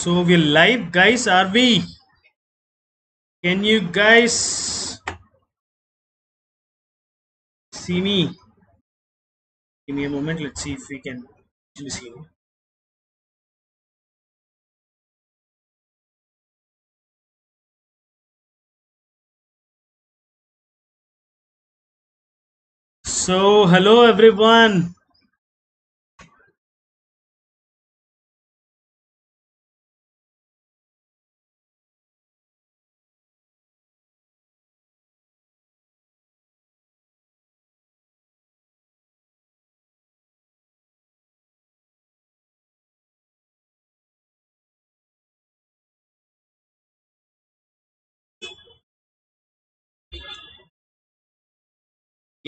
So we're live, guys. Are we? Can you guys see me? Give me a moment. Let's see if we can actually see me. So hello, everyone.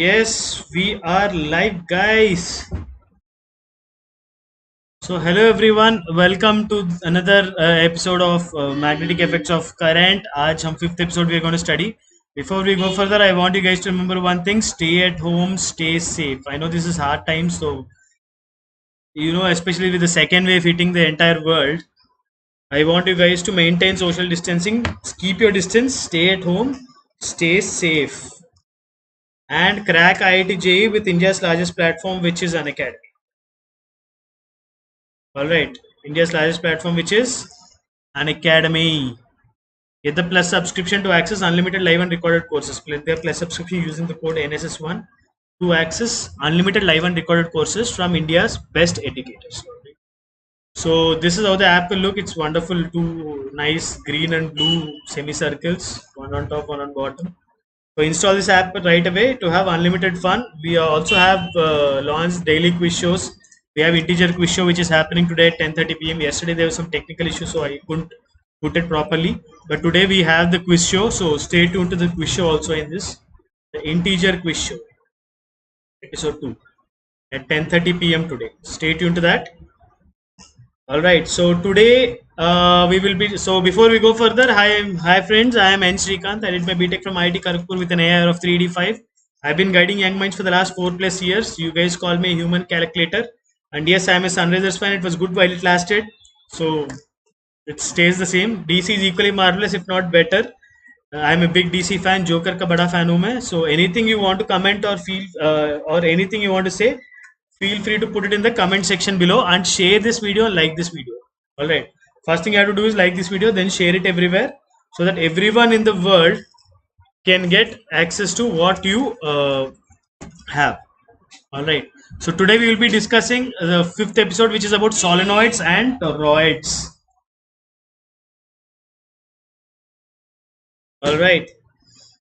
Yes, we are live, guys. So hello, everyone. Welcome to another episode of magnetic effects of current. आज हम fifth episode we are going to study. Before we go further, I want you guys to remember one thing: stay at home, stay safe. I know this is hard times, so especially with the second wave hitting the entire world, I want you guys to maintain social distancing, keep your distance, stay at home, stay safe, and crack IIT-JEE with India's largest platform, which is Unacademy. Alright, India's largest platform, which is Unacademy. Get the plus subscription to access unlimited live and recorded courses. Get the plus subscription using the code NSS1 to access unlimited live and recorded courses from India's best educators. So this is how the app will look. It's wonderful. Two nice green and blue semicircles, one on top, one on bottom. So install this app right away to have unlimited fun. We also have launched daily quiz shows. We have integer quiz show which is happening today at 10:30 p.m. Yesterday there was some technical issue, so I couldn't put it properly. But today we have the quiz show, so stay tuned to the quiz show also in this. The integer quiz show, episode 2 at 10:30 p.m. today. Stay tuned to that. All right, so today we will be, so before we go further, hi friends, I am N Srikant. I did my BTech from IIT Kharagpur with an AIR of 385. I've been guiding young minds for the last 4+ years. You guys call me a human calculator, and yes, I am a Sunrisers fan. It was good while it lasted, so it stays the same. DC is equally marvelous, if not better. I'm a big DC fan. Joker का बड़ा fan हूँ मैं. So anything you want to comment or feel or anything you want to say, feel free to put it in the comment section below and share this video and like this video. Alright, first thing you have to do is like this video, then share it everywhere so that everyone in the world can get access to what you have. Alright, so today we will be discussing the 5th episode, which is about solenoids and toroids. Alright,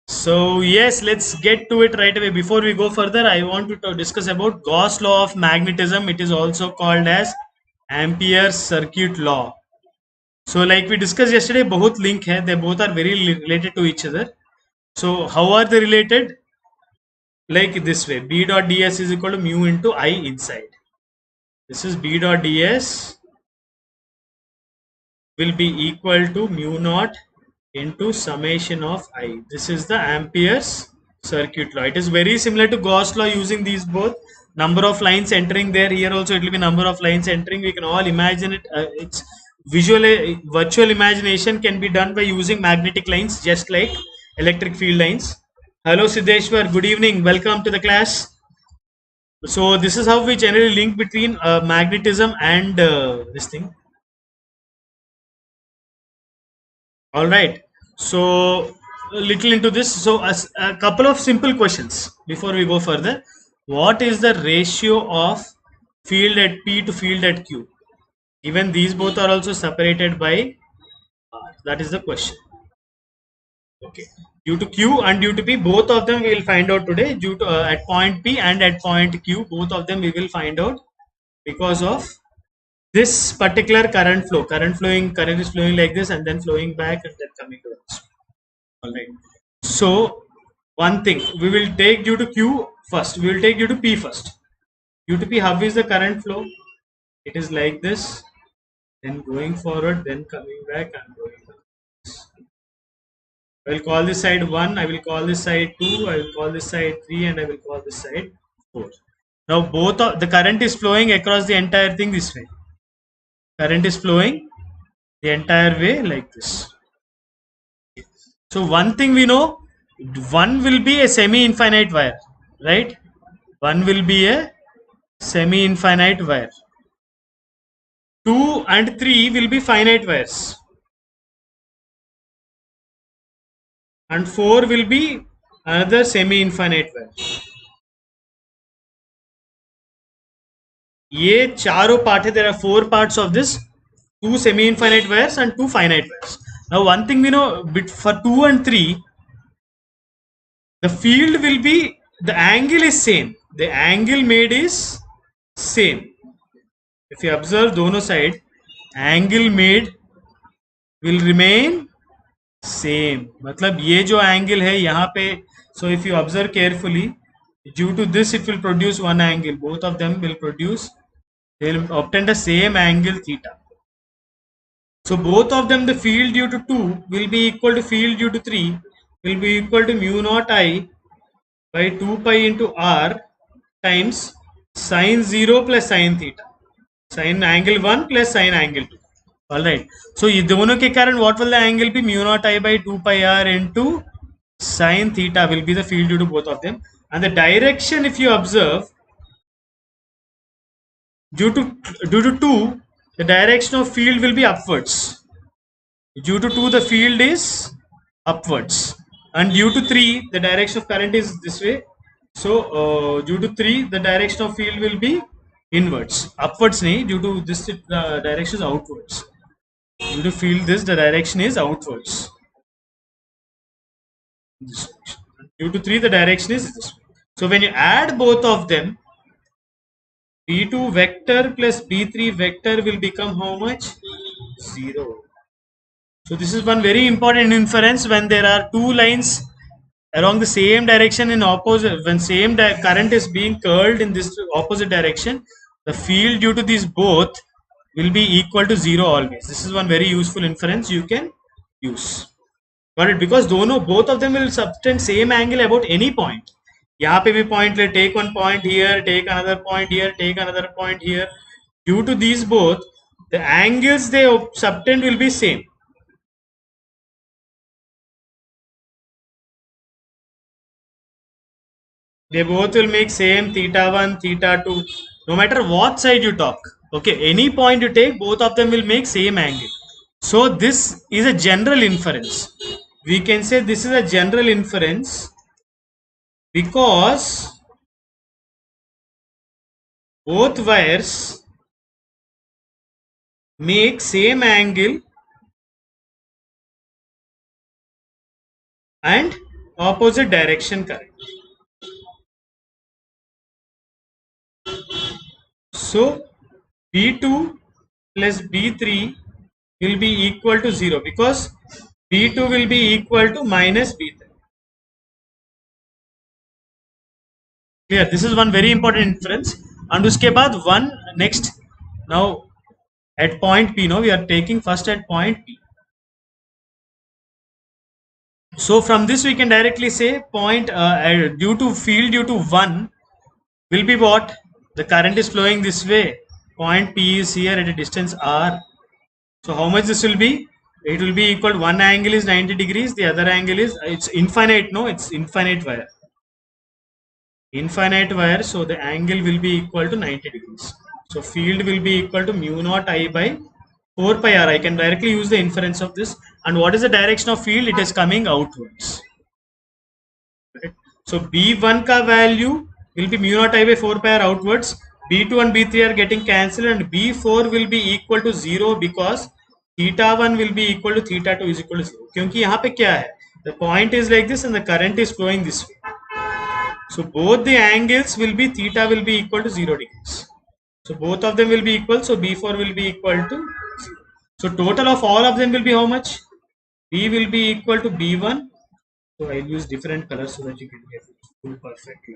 so yes, let's get to it right away. Before we go further, I want to discuss about Gauss law of magnetism. It is also called as Ampere's circuit law. So like we discussed yesterday, both link hai. They both are very related to each other. So how are they related? Like this way, B dot ds is equal to mu into I inside. This is B dot ds will be equal to mu naught into summation of I. This is the Ampere's circuit law. It is very similar to Gauss law using these both. Number of lines entering there. Here also it will be number of lines entering. We can all imagine it. It's virtual imagination can be done by using magnetic lines, just like electric field lines. Hello Siddheshwar, good evening. Welcome to the class. So this is how we generally link between magnetism and this thing. All right, so a little into this. So a couple of simple questions before we go further. What is the ratio of field at P to field at Q? Even these both are also separated by R. That is the question. Okay, due to Q and due to P, both of them we will find out today. Due to at point P and at point Q, both of them we will find out because of this particular current flow. Current is flowing like this and then flowing back and then coming to us. All right, so one thing we will take due to Q first. We will take due to P first. Due to P, how is the current flow? It is like this, then going forward, then coming back and going back. I will call this side 1, I will call this side 2, I will call this side 3, and I will call this side 4. Now both of the current is flowing across the entire thing this way. Current is flowing the entire way like this. So one thing we know, one will be a semi-infinite wire, right? One will be a semi-infinite wire. 2 and 3 will be finite wires. And 4 will be another semi-infinite wire. ये चारों part है. There are 4 parts of this. 2 semi-infinite wires and 2 finite wires. Now one thing we know, for 2 and 3, the field will be, the angle is same. The angle made is same. If you observe दोनों side, angle made will remain same. मतलब ये जो angle है यहाँ पे, so if you observe carefully, due to this it will produce one angle. Both of them will produce, they will obtain the same angle theta. So both of them, the field due to 2 will be equal to field due to 3 will be equal to mu naught I by 2 pi into r times sine 0 plus sine theta. Sine angle 1 plus sine angle 2. Alright. So ये दोनों के कारण what will the angle be? Mu naught I by 2 pi r into sine theta will be the field due to both of them. And the direction, if you observe, due to 2, the direction of field will be upwards. Due to 2, the field is upwards. And due to 3, the direction of current is this way. So due to 3, the direction of field will be inwards. Upwards nahi, due to this direction is outwards. Due to field this, the direction is outwards. This direction. Due to 3, the direction is this way. So when you add both of them, B2 vector plus B3 vector will become how much? 0. So this is one very important inference. When there are two lines along the same direction in opposite, when same current is being curled in this opposite direction, the field due to these both will be equal to 0 always. This is one very useful inference you can use. Got it? Because both of them will subtend same angle about any point. यहाँ पे भी point ले, take one point here, take another point here, take another point here. Due to these both, the angles they subtend will be same. They both will make same theta 1, theta 2. No matter what side you talk, okay, any point you take, both of them will make same angle. So this is a general inference. We can say this is a general inference because both wires make same angle and opposite direction current. So B2 plus B3 will be equal to 0 because B2 will be equal to minus B3. Clear? This is one very important inference. And uske baad one next. Now at point P, now we are taking first at point P. So from this we can directly say point due to field due to 1 will be what? The current is flowing this way. Point P is here at a distance r. So how much this will be? It will be equal to one angle is 90 degrees, the other angle is, it's infinite, no, it's infinite wire. Infinite wire, so the angle will be equal to 90 degrees. So field will be equal to mu naught I by 4 pi r. I can directly use the inference of this. And what is the direction of field? It is coming outwards. Right? So B1 ka value will be mu naught I by 4 pi r outwards. B2 and B3 are getting cancelled and B4 will be equal to 0 because theta 1 will be equal to theta 2 is equal to 0. क्योंकि यहाँ पे क्या है? The point is like this and the current is flowing this way. So both the angles will be, theta will be equal to 0 degrees. So both of them will be equal. So B4 will be equal to 0. So total of all of them will be how much? B will be equal to B1. So I'll use different colors so that you can get it full perfectly.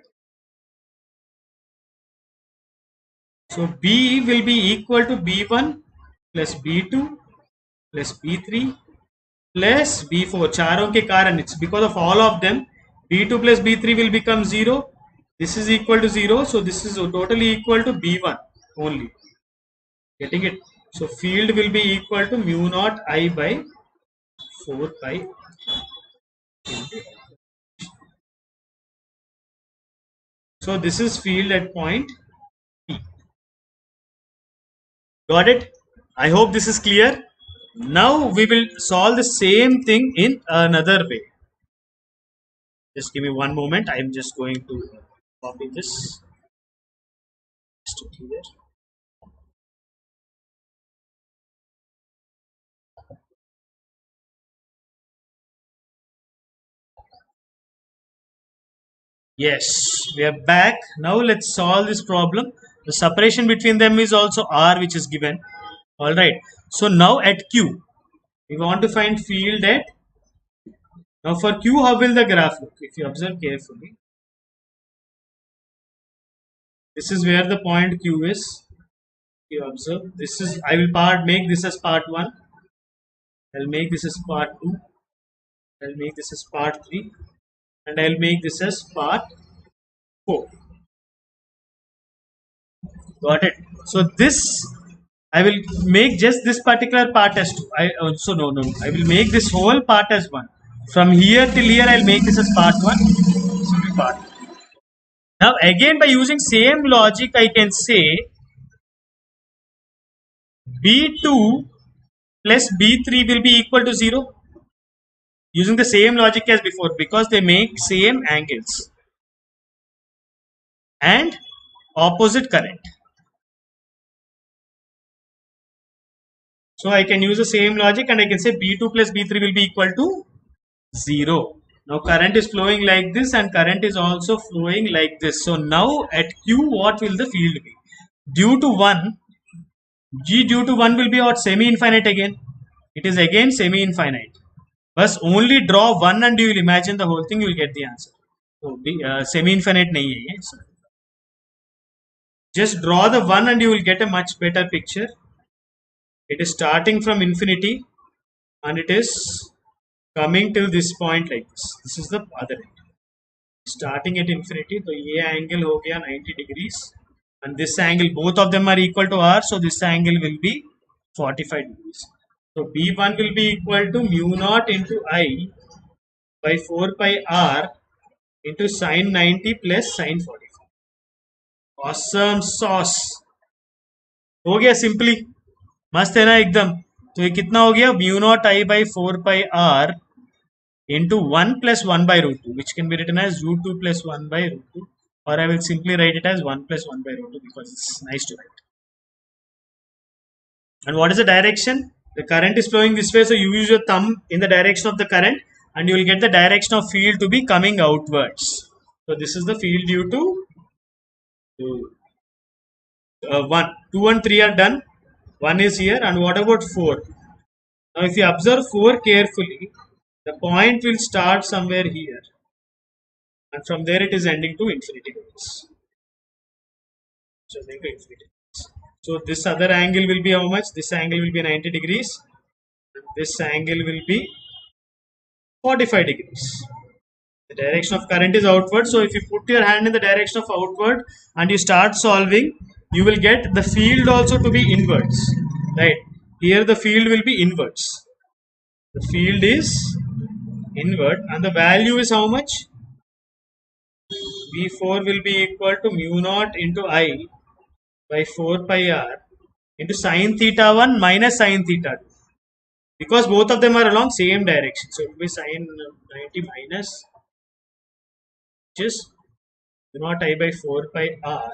So B will be equal to B1 plus B2 plus B3 plus B4. चारों के कारण, it's because of all of them. B2 plus B3 will become 0. This is equal to 0. So this is totally equal to B1 only. Getting it? So field will be equal to mu naught I by 4 pi. So this is field at point P. Got it? I hope this is clear. Now we will solve the same thing in another way. Just give me one moment. I am just going to copy this. Just here. Yes, we are back. Now let's solve this problem. The separation between them is also R, which is given. All right. So now at Q, we want to find field at. Now for Q, how will the graph look? If you observe carefully, this is where the point Q is. If you observe, this is. I will make this as part 1. I'll make this as part 2. I'll make this as part 3. And I'll make this as part 4. Got it? So this I will make just this particular part as 2. I also no. I will make this whole part as 1. From here till here, I'll make this as part 1. This will be part 2. Now again, by using same logic, I can say B2 plus B3 will be equal to 0. Using the same logic as before, because they make same angles and opposite current. So I can use the same logic and I can say B2 plus B3 will be equal to 0. Now current is flowing like this and current is also flowing like this. So now at Q, what will the field be? Due to 1, G due to 1 will be what? Semi-infinite again. It is again semi-infinite. Bus only draw 1 and you will imagine the whole thing, you will get the answer. So semi-infinite nahi hai. So just draw the 1 and you will get a much better picture. It is starting from infinity and it is coming till this point like this. This is the other end. Starting at infinity, so ये angle हो गया 90 degrees and this angle, both of them are equal to R, so this angle will be 45 degrees. So B1 will be equal to mu naught into I by 4 pi R into sine 90 plus sine 45. Awesome sauce. हो गया simply. मस्त है ना एकदम. तो ये कितना हो गया? Mu naught I by 4 pi R into 1 plus 1 by root 2, which can be written as root 2 plus 1 by root 2, or I will simply write it as 1 plus 1 by root 2 because it's nice to write. And what is the direction? The current is flowing this way, so you use your thumb in the direction of the current and you will get the direction of field to be coming outwards. So this is the field due to 1. 2 and 3 are done. 1 is here, and what about 4? Now if you observe 4 carefully, the point will start somewhere here and from there it is ending to infinity. So this other angle will be how much? This angle will be 90 degrees. This angle will be 45 degrees. The direction of current is outward. So if you put your hand in the direction of outward and you start solving, you will get the field also to be inwards. Right? Here the field will be inwards. The field is inward and the value is how much? V4 will be equal to mu naught into I by 4 pi R into sine theta 1 minus sine theta 2, because both of them are along same direction. So it will be sine 90 minus, which is mu naught I by 4 pi R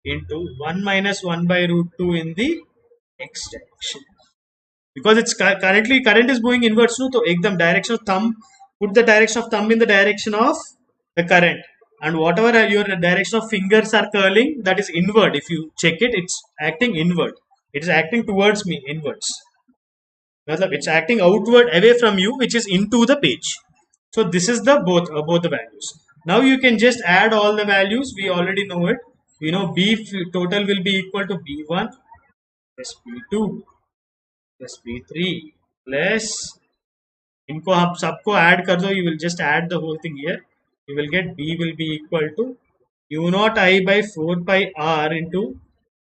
into 1 minus 1 by root 2 in the x direction. Because it's currently current is going inwards, no? So ekdam direction of thumb, put the direction of thumb in the direction of the current, and whatever your direction of fingers are curling, that is inward. If you check it, it's acting inward. It is acting towards me inwards. It's acting outward away from you, which is into the page. So this is the both the values. Now you can just add all the values. We already know it. We know B total will be equal to B1 plus B2 plus B3 plus, इनको आप सबको add कर दो. You will just add the whole thing here. You will get B will be equal to mu naught I by 4 pi R into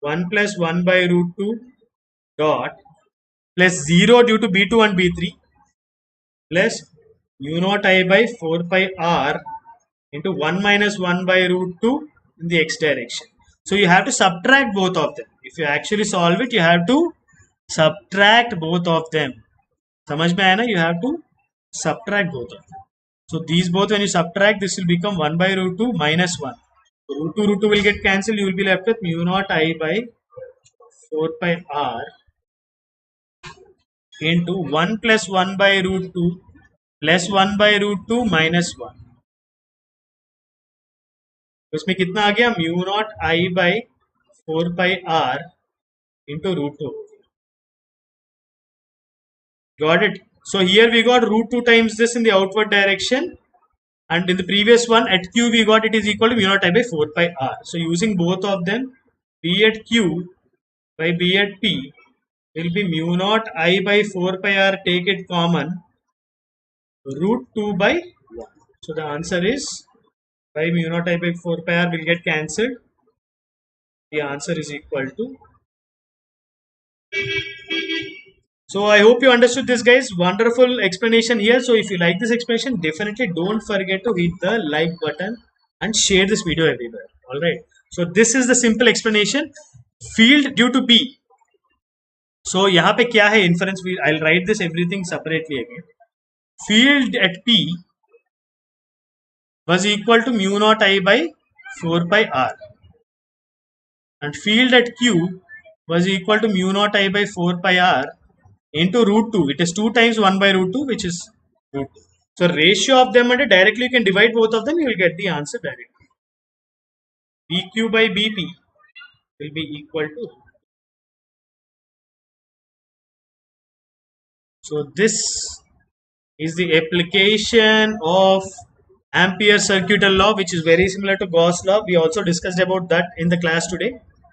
1 plus 1 by root 2 dot plus 0 due to B2 and B3 plus mu naught I by 4 pi r into 1 minus 1 by root 2 in the x direction. So you have to subtract both of them. If you actually solve it, you have to subtract both of them. समझ में आया ना? You have to subtract both of them. So these both, when you subtract, this will become 1 by root 2 minus 1. So root 2 will get cancelled. You will be left with mu naught I by 4 pi r into 1 plus 1 by root 2 plus 1 by root 2 minus 1. तो इसमें कितना आ गया? Mu naught I by 4 pi r into root 2. Got it? So here we got root 2 times this in the outward direction, and in the previous one at q we got it is equal to mu naught I by 4 pi r. So using both of them, b at q by b at p will be mu naught I by 4 pi r, take it common, root 2 by 1. So the answer is, by mu naught I by 4 pi r will get cancelled. The answer is equal to. So I hope you understood this, guys. Wonderful explanation here. So if you like this explanation, definitely don't forget to hit the like button and share this video everywhere. All right. So this is the simple explanation. Field due to B. So यहाँ पे क्या है inference field? I'll write this everything separately again. Field at P was equal to mu naught I by 4 pi r, and field at Q was equal to mu naught I by 4 pi r into root 2. It is 2 times 1 by root 2, which is root 2. So ratio of them, and directly you can divide both of them, you will get the answer directly. BQ by BP will be equal to. So this is the application of Ampere circuital law, which is very similar to Gauss law. We also discussed about that in the class today.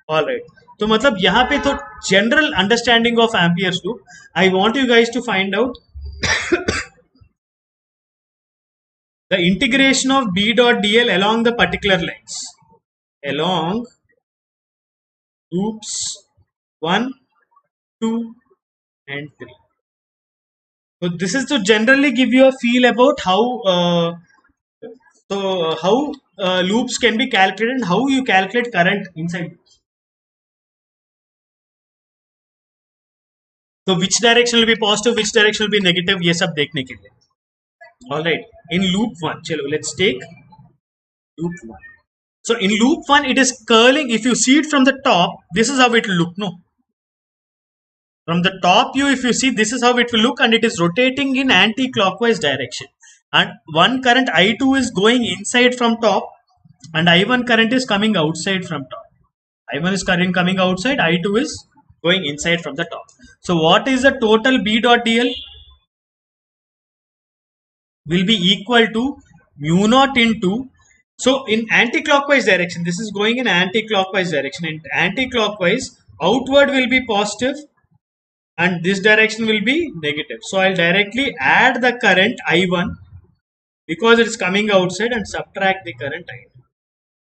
All right. तो मतलब यहाँ पे तो general understanding of Ampere's loop. I want you guys to find out the integration of B dot dl along the particular lines, along loops 1, 2 and 3. So this is to generally give you a feel about how loops can be calculated and how you calculate current inside loops. So which direction will be positive, which direction will be negative, ये सब देखने के लिए. All right. In loop 1, चलो, let's take loop 1. So in loop 1, it is curling. If you see it from the top, this is how it will look. No, from the top view, if you see, this is how it will look, and it is rotating in anti-clockwise direction. And one current I2 is going inside from top, and I1 current is coming outside from top. I1 is current coming outside, I2 is going inside from the top. So what is the total B dot dl? Will be equal to mu naught into. So in anti-clockwise direction, this is going in anti-clockwise direction. In anti-clockwise, outward will be positive and this direction will be negative. So I'll directly add the current I1 because it is coming outside and subtract the current I2.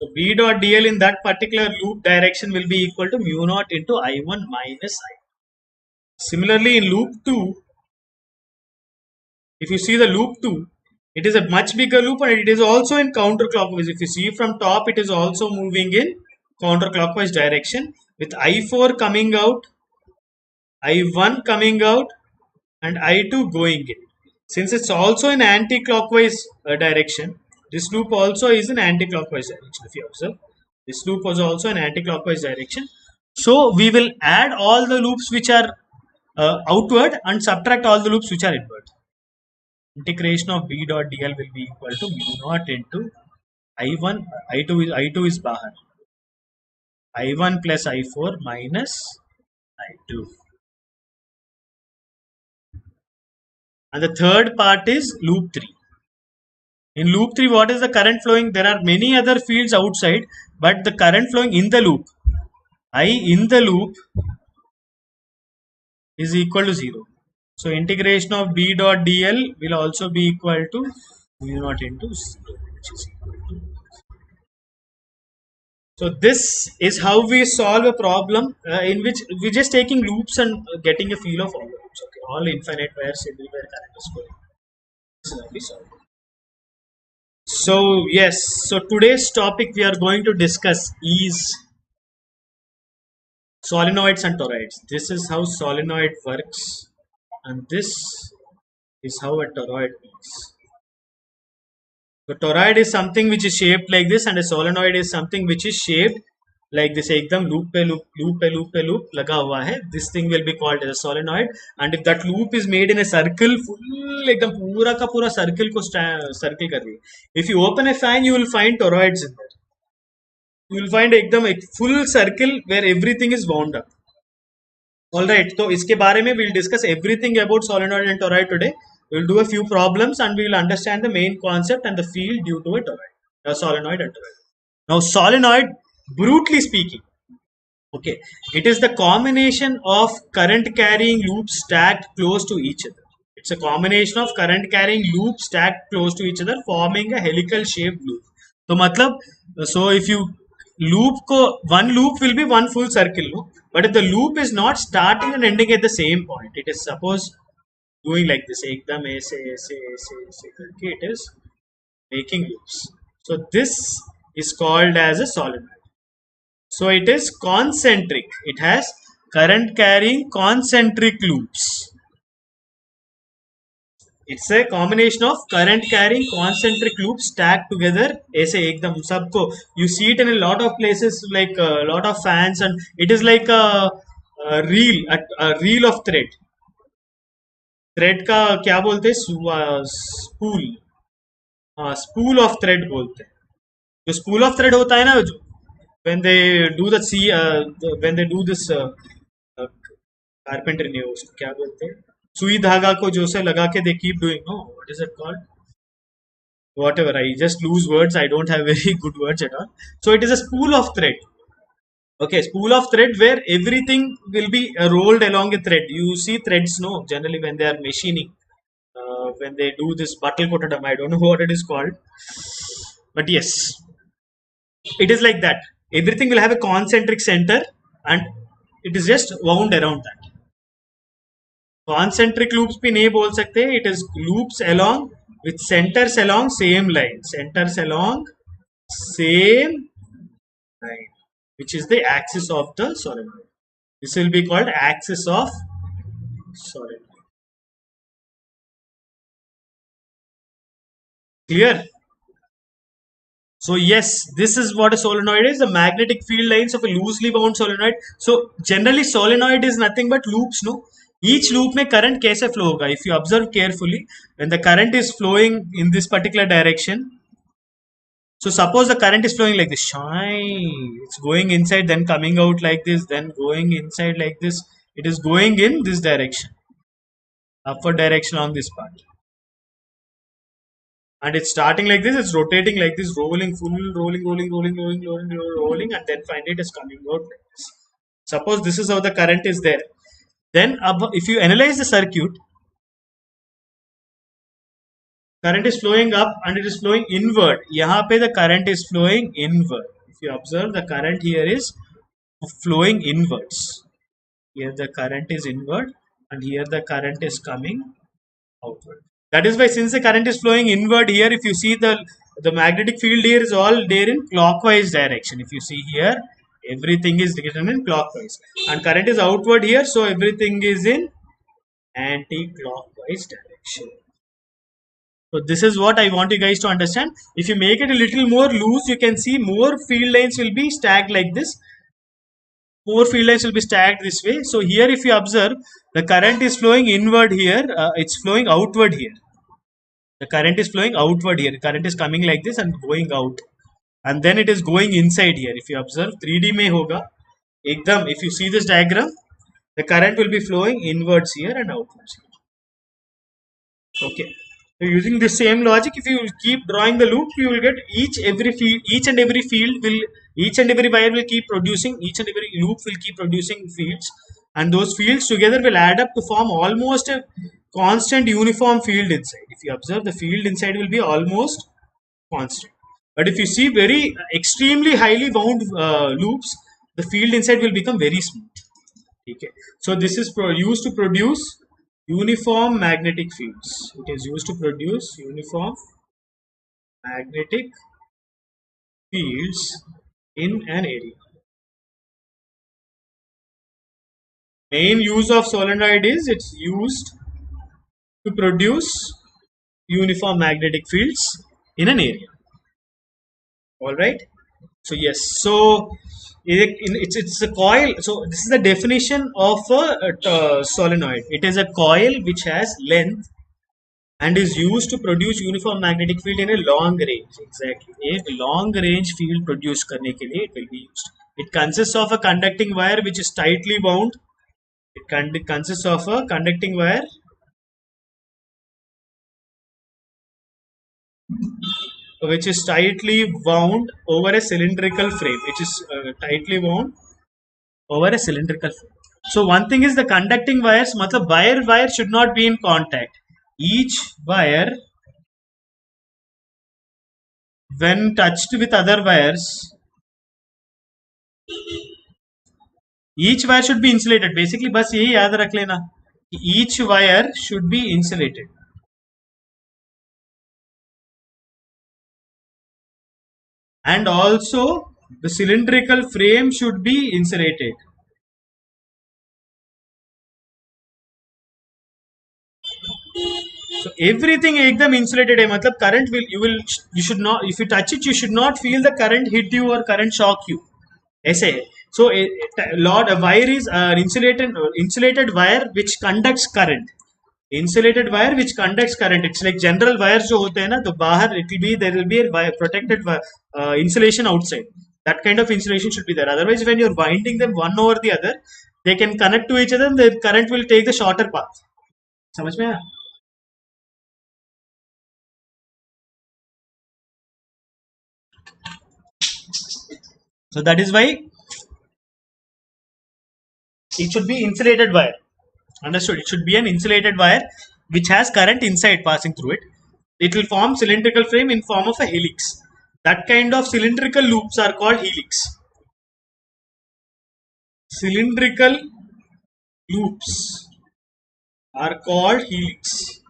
So B dot dl in that particular loop direction will be equal to mu naught into I1 minus I2. Similarly in loop 2, if you see the loop 2, it is a much bigger loop and it is also in counterclockwise. If you see from top, it is also moving in counterclockwise direction with I4 coming out, I1 coming out and I2 going in. Since it's also in anti-clockwise direction, this loop also is in anti-clockwise direction. If you observe, this loop was also in anti-clockwise direction. So we will add all the loops which are outward and subtract all the loops which are inward. Integration of B dot dl will be equal to mu naught into I1, I2 is bahar, I1 plus I4 minus I2. And the third part is loop 3. In loop 3, what is the current flowing? There are many other fields outside, but the current flowing in the loop, I in the loop, is equal to 0. So integration of B dot dl will also be equal to mu naught into 0, which is equal to. So this is how we solve a problem in which we're just taking loops and getting a feel of all the loops. Okay, all infinite wires everywhere current is flowing. This is how we solve. So yes, so today's topic we are going to discuss is solenoids and toroids. This is how solenoid works, and this is how a toroid works. The toroid is something which is shaped like this, and a solenoid is something which is shaped like this. एकदम loop पे loop, loop पे loop पे loop लगा हुआ है. This thing will be called as a solenoid. And if that loop is made in a circle, full एकदम पूरा का पूरा circle को circle कर रही है. If you open a fan, you will find toroids in there. You will find एकदम a full circle where everything is wound up. Alright, so इसके बारे में we'll discuss everything about solenoid and toroid today. We'll do a few problems and we'll understand the main concept and the field due to a toroid, a solenoid and toroid. Now, solenoid, brutally speaking, okay, it is the combination of current carrying loops stacked close to each other. It's a combination of current carrying loops stacked close to each other, forming a helical shaped loop. So, matlab, so if you one loop will be one full circle, no? But if the loop is not starting and ending at the same point, it is suppose doing like this, एकदम ऐसे करके it is making loops. So this is called as a solenoid. So it is concentric. It has current carrying concentric loops. It's a combination of current carrying concentric loops stacked together. ऐसे एकदम सबको you see it in a lot of places, like a lot of fans, and it is like a reel of thread. Thread का क्या बोलते हैं? Spool. Spool of thread बोलते हैं. जो spool of thread होता है ना, when they do when they do this carpentry नहीं, उसको क्या बोलते हैं? सुई धागा को जो से लगा के they keep doing. No, what is it called? Whatever, I just lose words. I don't have very good words at all. So it is a spool of thread. Okay, spool of thread where everything will be rolled along a thread. You see threads, no? Generally when they are machining, when they do this buttle kotadam, I don't know what it is called. But yes, it is like that. Everything will have a concentric center and it is just wound around that. Concentric loops भी नहीं बोल सकते. It is loops along with centers along same line. Centers along same line, which is the axis of the solenoid. This will be called axis of solenoid. Clear? So yes, this is what a solenoid is. The magnetic field lines of a loosely wound solenoid. So generally solenoid is nothing but loops, no? Each loop में current कैसे flow होगा? If you observe carefully, when the current is flowing in this particular direction, so suppose the current is flowing like this, it's going inside, then coming out like this, then going inside like this. It is going in this direction, upward direction on this part. And it's starting like this, it's rotating like this, rolling, rolling, and then finally it is coming out like this. Suppose this is how the current is there. Then if you analyze the circuit, current is flowing up and it is flowing inward. यहाँ पे the current is flowing inward. If you observe, the current here is flowing inwards. Here the current is inward and here the current is coming outward. That is why, since the current is flowing inward here, if you see the magnetic field here is all there in clockwise direction. If you see here, everything is written in clockwise, and current is outward here, so everything is in anti-clockwise direction. So this is what I want you guys to understand. If you make it a little more loose, you can see more field lines will be stacked like this. More field lines will be stacked this way. So here if you observe, the current is flowing inward here, it's flowing outward here. The current is flowing outward here. The current is coming like this and going out. And then it is going inside here. If you observe, 3D mein hoga. Ekdam, if you see this diagram, the current will be flowing inwards here and outwards here. Okay. So using the same logic, if you keep drawing the loop, you will get each and every wire will keep producing, each and every loop will keep producing fields, and those fields together will add up to form almost a constant uniform field inside. If you observe, the field inside will be almost constant. But if you see very extremely highly wound loops, the field inside will become very smooth. Okay. So this is used to produce uniform magnetic fields. It is used to produce uniform magnetic fields in an area. Main use of solenoid is it's used to produce uniform magnetic fields in an area. All right. So yes. So it's a coil. So this is the definition of a solenoid. It is a coil which has length and is used to produce uniform magnetic field in a long range. Exactly. A long range field produced करने के लिए it will be used. It consists of a conducting wire which is tightly wound. It consists of a conducting wire which is tightly wound over a cylindrical frame, which is tightly wound over a cylindrical frame. So one thing is the conducting wires, matlab wire should not be in contact. Each wire, when touched with other wires, each wire should be insulated. Basically, बस यही याद रख लेना. Each wire should be insulated. And also the cylindrical frame should be insulated. So everything एकदम insulated है. मतलब current you should not, if you touch it you should not feel the current hit you or current shock you. ऐसे है. So a wire is insulated wire which conducts current. Insulated wire which conducts current. It's like general wires जो होते हैं ना, तो बाहर there will be a wire, protected insulation outside. That kind of insulation should be there. Otherwise, when you're winding them one over the other, they can connect to each other and the current will take the shorter path. समझ में आया? So that is why it should be insulated wire. Understood? It should be an insulated wire which has current inside passing through it. It will form cylindrical frame in form of a helix. That kind of cylindrical loops are called helix. Cylindrical loops are called helix.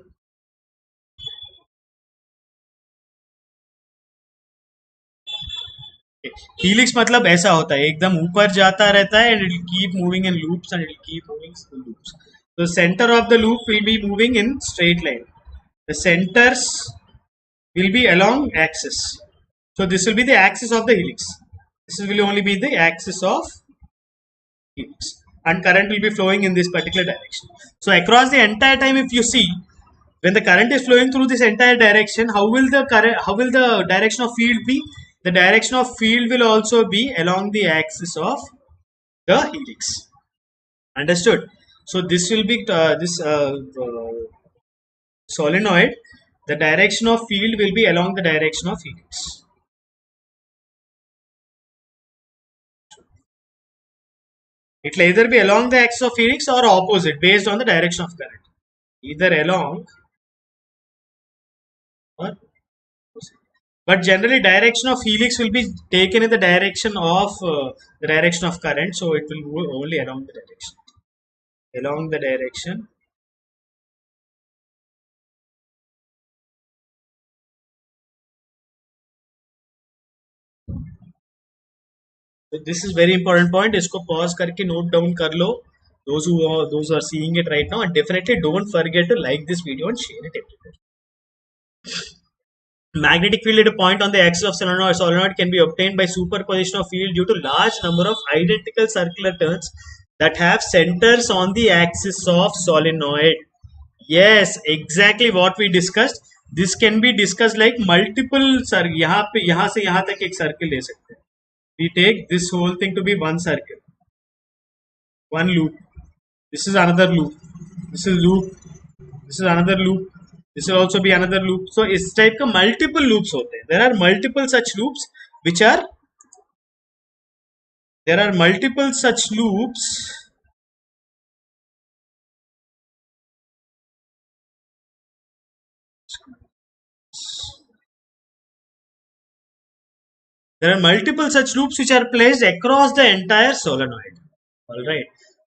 Helix मतलब ऐसा होता है, एकदम ऊपर जाता रहता है and it will keep moving in loops and it will keep moving in loops. The center of the loop will be moving in straight line. The centers will be along axis. So this will be the axis of the helix. This will only be the axis of helix. And current will be flowing in this particular direction. So across the entire time, if you see, when the current is flowing through this entire direction, how will the direction of field be? The direction of field will also be along the axis of the helix. Understood? So this will be this solenoid. The direction of field will be along the direction of helix. It will either be along the axis of helix or opposite based on the direction of current. Either along or opposite. But generally direction of helix will be taken in the direction of current. So it will go only along the direction. Along the direction. So this is very important point. इसको pause करके note down कर लो. Those who are seeing it right now, and definitely don't forget to like this video and share it everywhere. Magnetic field at a point on the axis of solenoid can be obtained by superposition of field due to large number of identical circular turns that have centers on the axis of solenoid. Yes, exactly what we discussed. This can be discussed like multiple यहाँ से यहाँ तक एक circle ले सकते हैं. We take this whole thing to be one circle, one loop. This is another loop. This is loop. This is another loop. This will also be another loop. So इस type का multiple loops होते हैं. There are multiple such loops which are there are multiple such loops There are multiple such loops which are placed across the entire solenoid. Alright.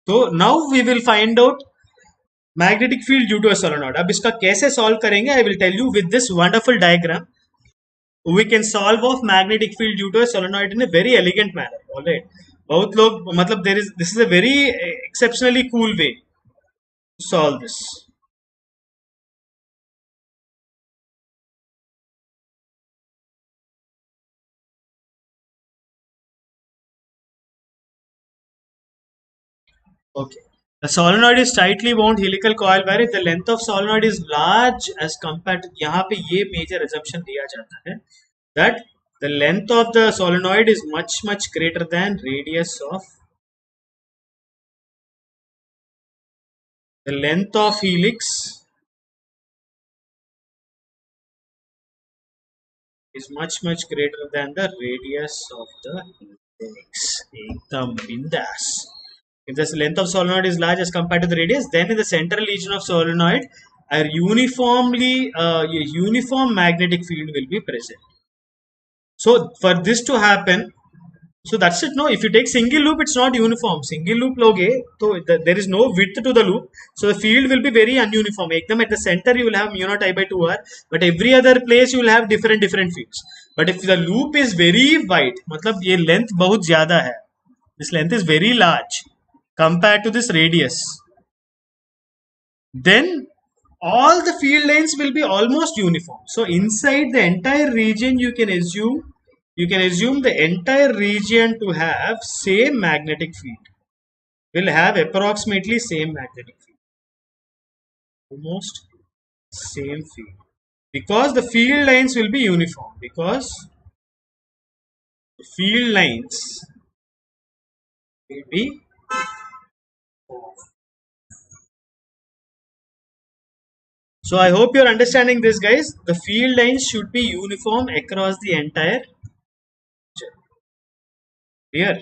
So now we will find out magnetic field due to a solenoid. अब इसका कैसे solve करेंगे? I will tell you with this wonderful diagram. We can solve off magnetic field due to a solenoid in a very elegant manner. Alright. बहुत लोग मतलब this is a very exceptionally cool way to solve this. Okay. The solenoid is tightly wound helical coil wire. If the length of solenoid is large as compared to, यहाँ पे ये major assumption दिया जाता है that the length of the solenoid is much greater than radius of the length of helix is much greater than the radius of the helix. एकदम बिंदास. If the length of solenoid is large as compared to the radius, then in the central region of solenoid, a uniform magnetic field will be present. So for this to happen, so that's it. No, if you take single loop, it's not uniform. Single loop loge, so there is no width to the loop, so the field will be very ununiform. Ekdam at the center you will have mu naught I by 2r, but every other place you will have different fields. But if the loop is very wide, मतलब ये length बहुत ज़्यादा है. This length is very large compared to this radius, then all the field lines will be almost uniform. So inside the entire region you can assume the entire region to have same magnetic field, will have approximately same magnetic field, almost same field, because the field lines will be uniform, because the field lines will be So I hope you're understanding this, guys. The field lines should be uniform across the entire here.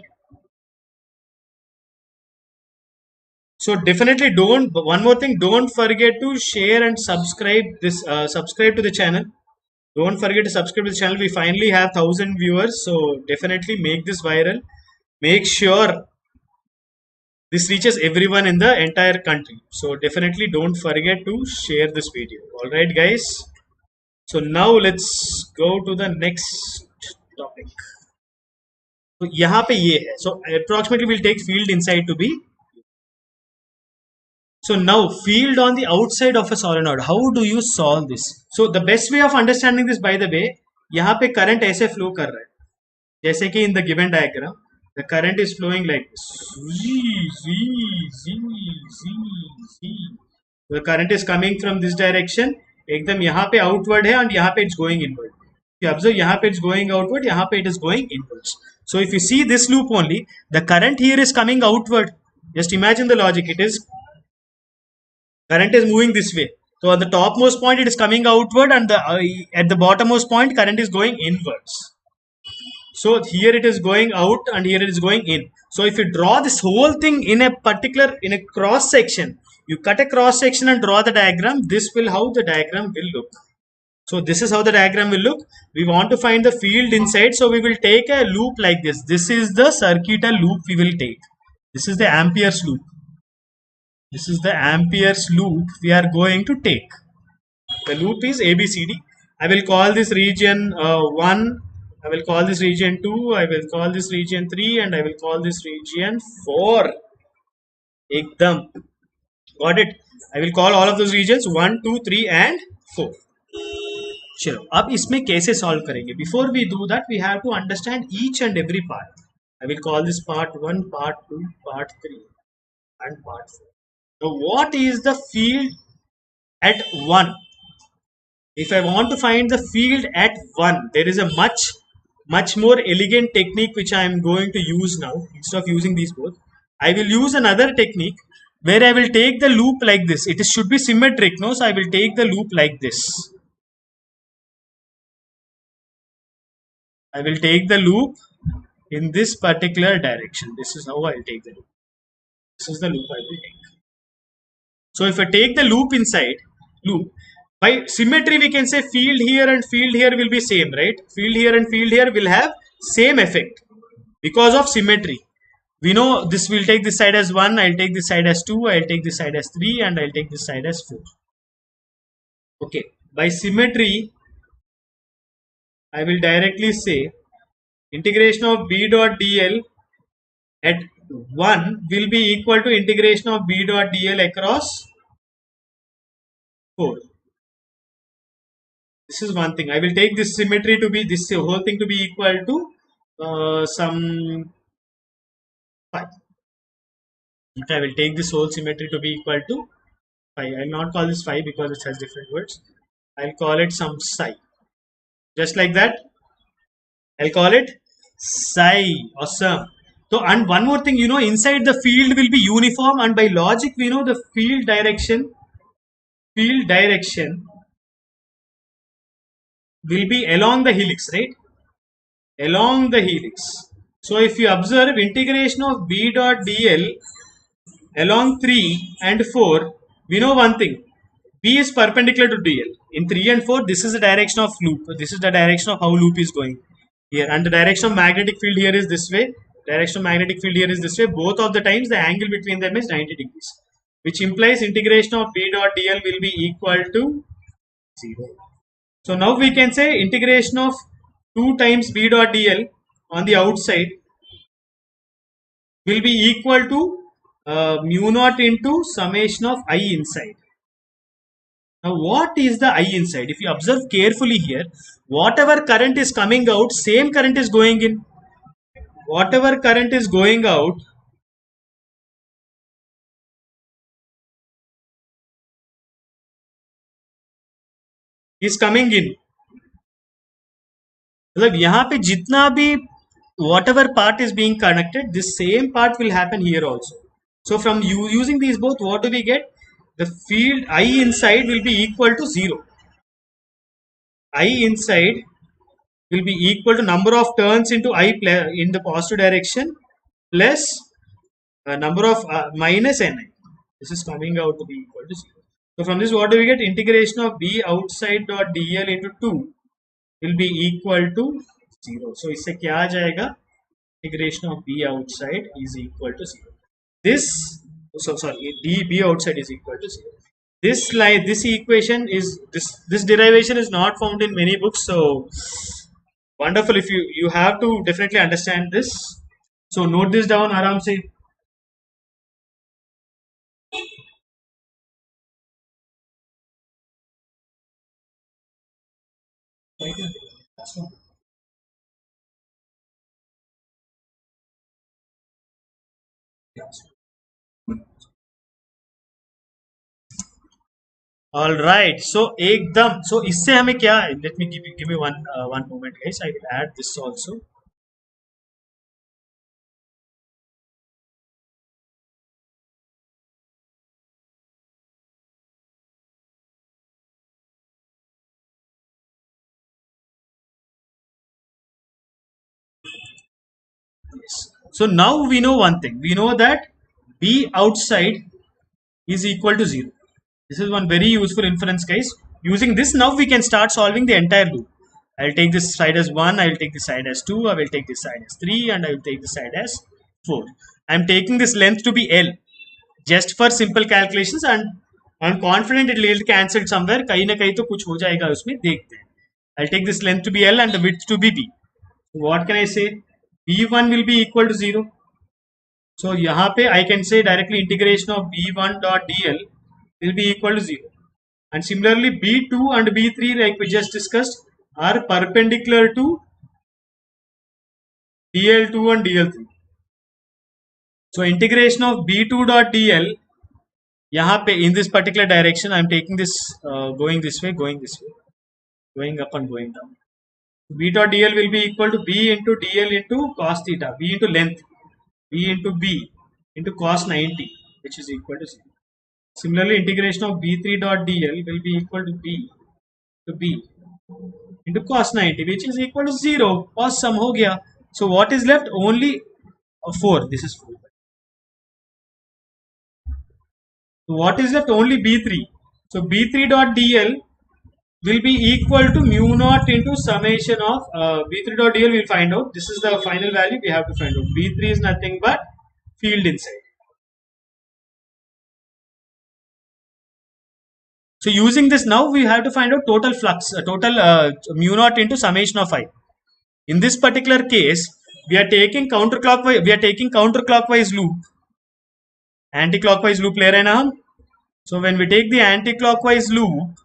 So definitely one more thing, don't forget to share and subscribe to the channel. Don't forget to subscribe to the channel. We finally have 1,000 viewers, so definitely make this viral. Make sure this reaches everyone in the entire country. So definitely don't forget to share this video. Alright guys. So now let's go to the next topic. So यहाँ पे ये है. So approximately we'll take field inside to be. So now field on the outside of a solenoid. How do you solve this? So the best way of understanding this, by the way, यहाँ पे current ऐसे flow कर रहा है. जैसे कि in the given diagram. The current is flowing like this. The current is coming from this direction. एकदम यहाँ पे outward है and यहाँ पे it's going inward. If you observe, यहाँ पे it's going outward, यहाँ पे it is going inwards. So if you see this loop only, the current here is coming outward. Just imagine the logic. Current is moving this way. So on the topmost point it is coming outward, and at the bottommost point current is going inwards. So here it is going out and here it is going in. So if you draw this whole thing in a cross section, you cut a cross section and draw the diagram, this will how the diagram will look. So this is how the diagram will look. We want to find the field inside, so we will take a loop like this. This is the circuital loop we will take. This is the Ampere's loop. This is the Ampere's loop we are going to take. The loop is ABCD. I will call this region 1. I will call this region 2, I will call this region 3, and I will call this region 4. Ekdam. Got it? I will call all of those regions 1, 2, 3 and 4. चलो अब इसमें कैसे solve करेंगे? Before we do that, we have to understand each and every part. I will call this part 1, part 2, part 3 and part 4. Now what is the field at 1? If I want to find the field at 1, there is a much more elegant technique which I am going to use now. Instead of using these both, I will use another technique where I will take the loop like this. It should be symmetric, no? So I will take the loop like this. I will take the loop in this particular direction. This is how I will take the loop. This is the loop I will take. So if I take the loop inside, by symmetry we can say field here and field here will be same, right? Field here and field here will have same effect because of symmetry. We know this will take this side as 1, I'll take this side as 2, I'll take this side as 3, and I'll take this side as 4. Okay, by symmetry, I will directly say integration of b dot dl at 1 will be equal to integration of b dot dl across 4. This is one thing. I will take this symmetry to be, this whole thing to be equal to some 5. Okay, I will take this whole symmetry to be equal to 5. I will not call this 5 because it has different words. I will call it some psi. Just like that, I'll call it psi. Awesome. So, and one more thing, inside the field will be uniform, and by logic, we know the field direction will be along the helix, right? Along the helix. So, if you observe integration of b dot dl along 3 and 4, we know one thing. B is perpendicular to dl. In 3 and 4, this is the direction of loop. This is the direction of how loop is going here. And the direction of magnetic field here is this way. Direction of magnetic field here is this way. Both of the times, the angle between them is 90 degrees. Which implies integration of B dot dl will be equal to 0. So now we can say integration of 2 times B dot dl on the outside will be equal to mu naught into summation of I inside. Now what is the I inside? If you observe carefully here, whatever current is coming out, same current is going in. Whatever current is going out is coming in. मतलब यहाँ पे जितना भी whatever part is being connected, this same part will happen here also. So from using these both, what do we get? The field I inside will be equal to 0. I inside will be equal to number of turns into I in the positive direction plus number of minus Ni. This is coming out to be equal to 0. So from this, what do we get? Integration of B outside dot dl into 2 will be equal to 0. So इससे क्या आ जाएगा? Integration of B outside is equal to 0. This, so sorry, B outside is equal to 0. This equation is, this derivation is not found in many books. So wonderful. If you have to definitely understand this. So note this down, आराम से. All right. So एकदम. So इससे हमें क्या? Let me give me one moment, guys. I will add this also. So now we know one thing. We know that B outside is equal to 0. This is one very useful inference, guys. Using this, now we can start solving the entire loop. I'll take this side as 1, I will take this side as 2, I will take this side as 3, and I will take this side as 4. I'm taking this length to be L just for simple calculations, and I'm confident it will cancel somewhere. कहीं ना कहीं तो कुछ हो जाएगा उसमें, देखते हैं. I'll take this length to be L and the width to be B. So what can I say? B1 will be equal to 0. So यहाँ पे I can say directly integration of B1 dot dl will be equal to 0. And similarly, B2 and B3, like we just discussed, are perpendicular to dl2 and dl3. So integration of B2 dot dl, यहाँ पे in this particular direction, I am taking this going this way, going up and going down. B dot dl will be equal to B into dl into cos theta, B into length, B into B into cos 90, which is equal to 0. Similarly, integration of B3 dot dl will be equal to B to B into cos 90, which is equal to 0. Awesome, हो गया. So what is left? Only 4. This is 4. So what is left? Only B3. So B3 dot dl will be equal to mu naught into summation of B3 dot dl. We'll find out. This is the final value we have to find out. B3 is nothing but field inside. So using this now, we have to find out total flux, total mu naught into summation of I. In this particular case, we are taking counterclockwise. We are taking counterclockwise loop. Anti-clockwise loop ले रहे हैं ना हम. So when we take the anti-clockwise loop,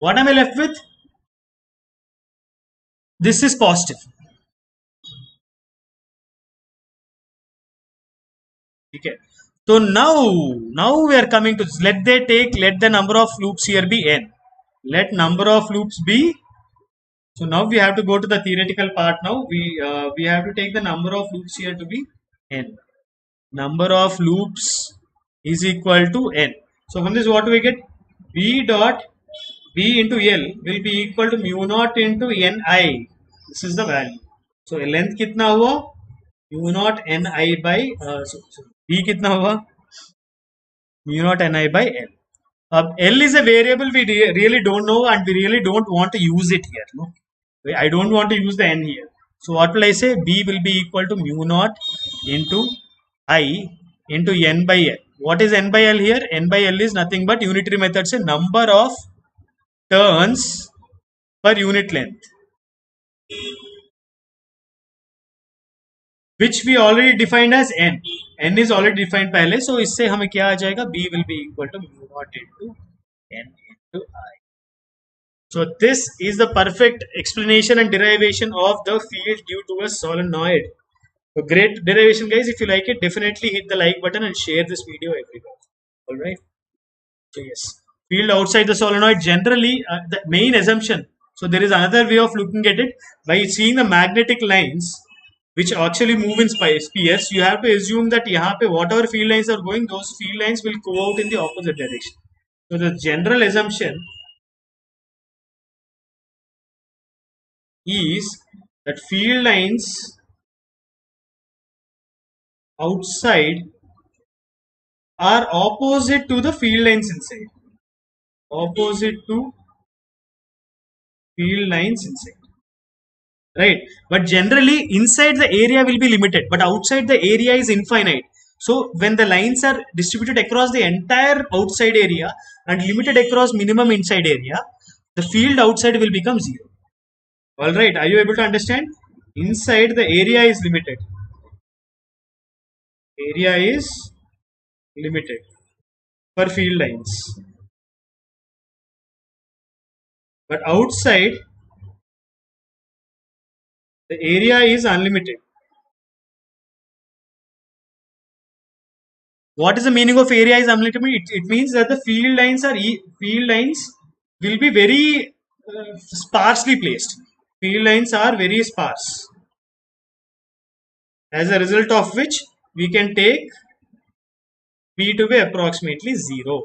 what am I left with? This is positive. Okay. So now we are coming to this. Let the number of loops here be n. Let number of loops be. So now we have to go to the theoretical part. Now we have to take the number of loops here to be n. Number of loops is equal to n. So from this, what do we get? B dot B into L will be equal to mu naught into Ni. This is the value. So length कितना हुआ? Mu naught Ni by B कितना हुआ? Mu naught Ni by L. L is a variable we really don't know and we really don't want to use it here. No, I don't want to use the n here. So what will I say? B will be equal to mu naught into I into n by L. What is n by L here? N by L is nothing but unitary method say number of turns per unit length, which we already defined as n. N is already defined पहले, so इससे हमें क्या आ जाएगा? B will be equal to mu naught into n into I. So this is the perfect explanation and derivation of the field due to a solenoid. So great derivation, guys. If you like it, definitely hit the like button and share this video everywhere. All right. So yes, field outside the solenoid generally the main assumption. So there is another way of looking at it. By seeing the magnetic lines which actually move in spheres, you have to assume that यहाँ पे whatever field lines are going, those field lines will go out in the opposite direction. So the general assumption is that field lines outside are opposite to the field lines inside. Opposite to field lines inside. Right, but generally inside the area will be limited, but outside the area is infinite. So when the lines are distributed across the entire outside area and limited across minimum inside area, the field outside will become zero. All right, are you able to understand? Inside the area is limited. Area is limited for field lines, but outside the area is unlimited. What is the meaning of area is unlimited? It means that the field lines will be very sparsely placed. Field lines are very sparse. As a result of which we can take B to be approximately 0.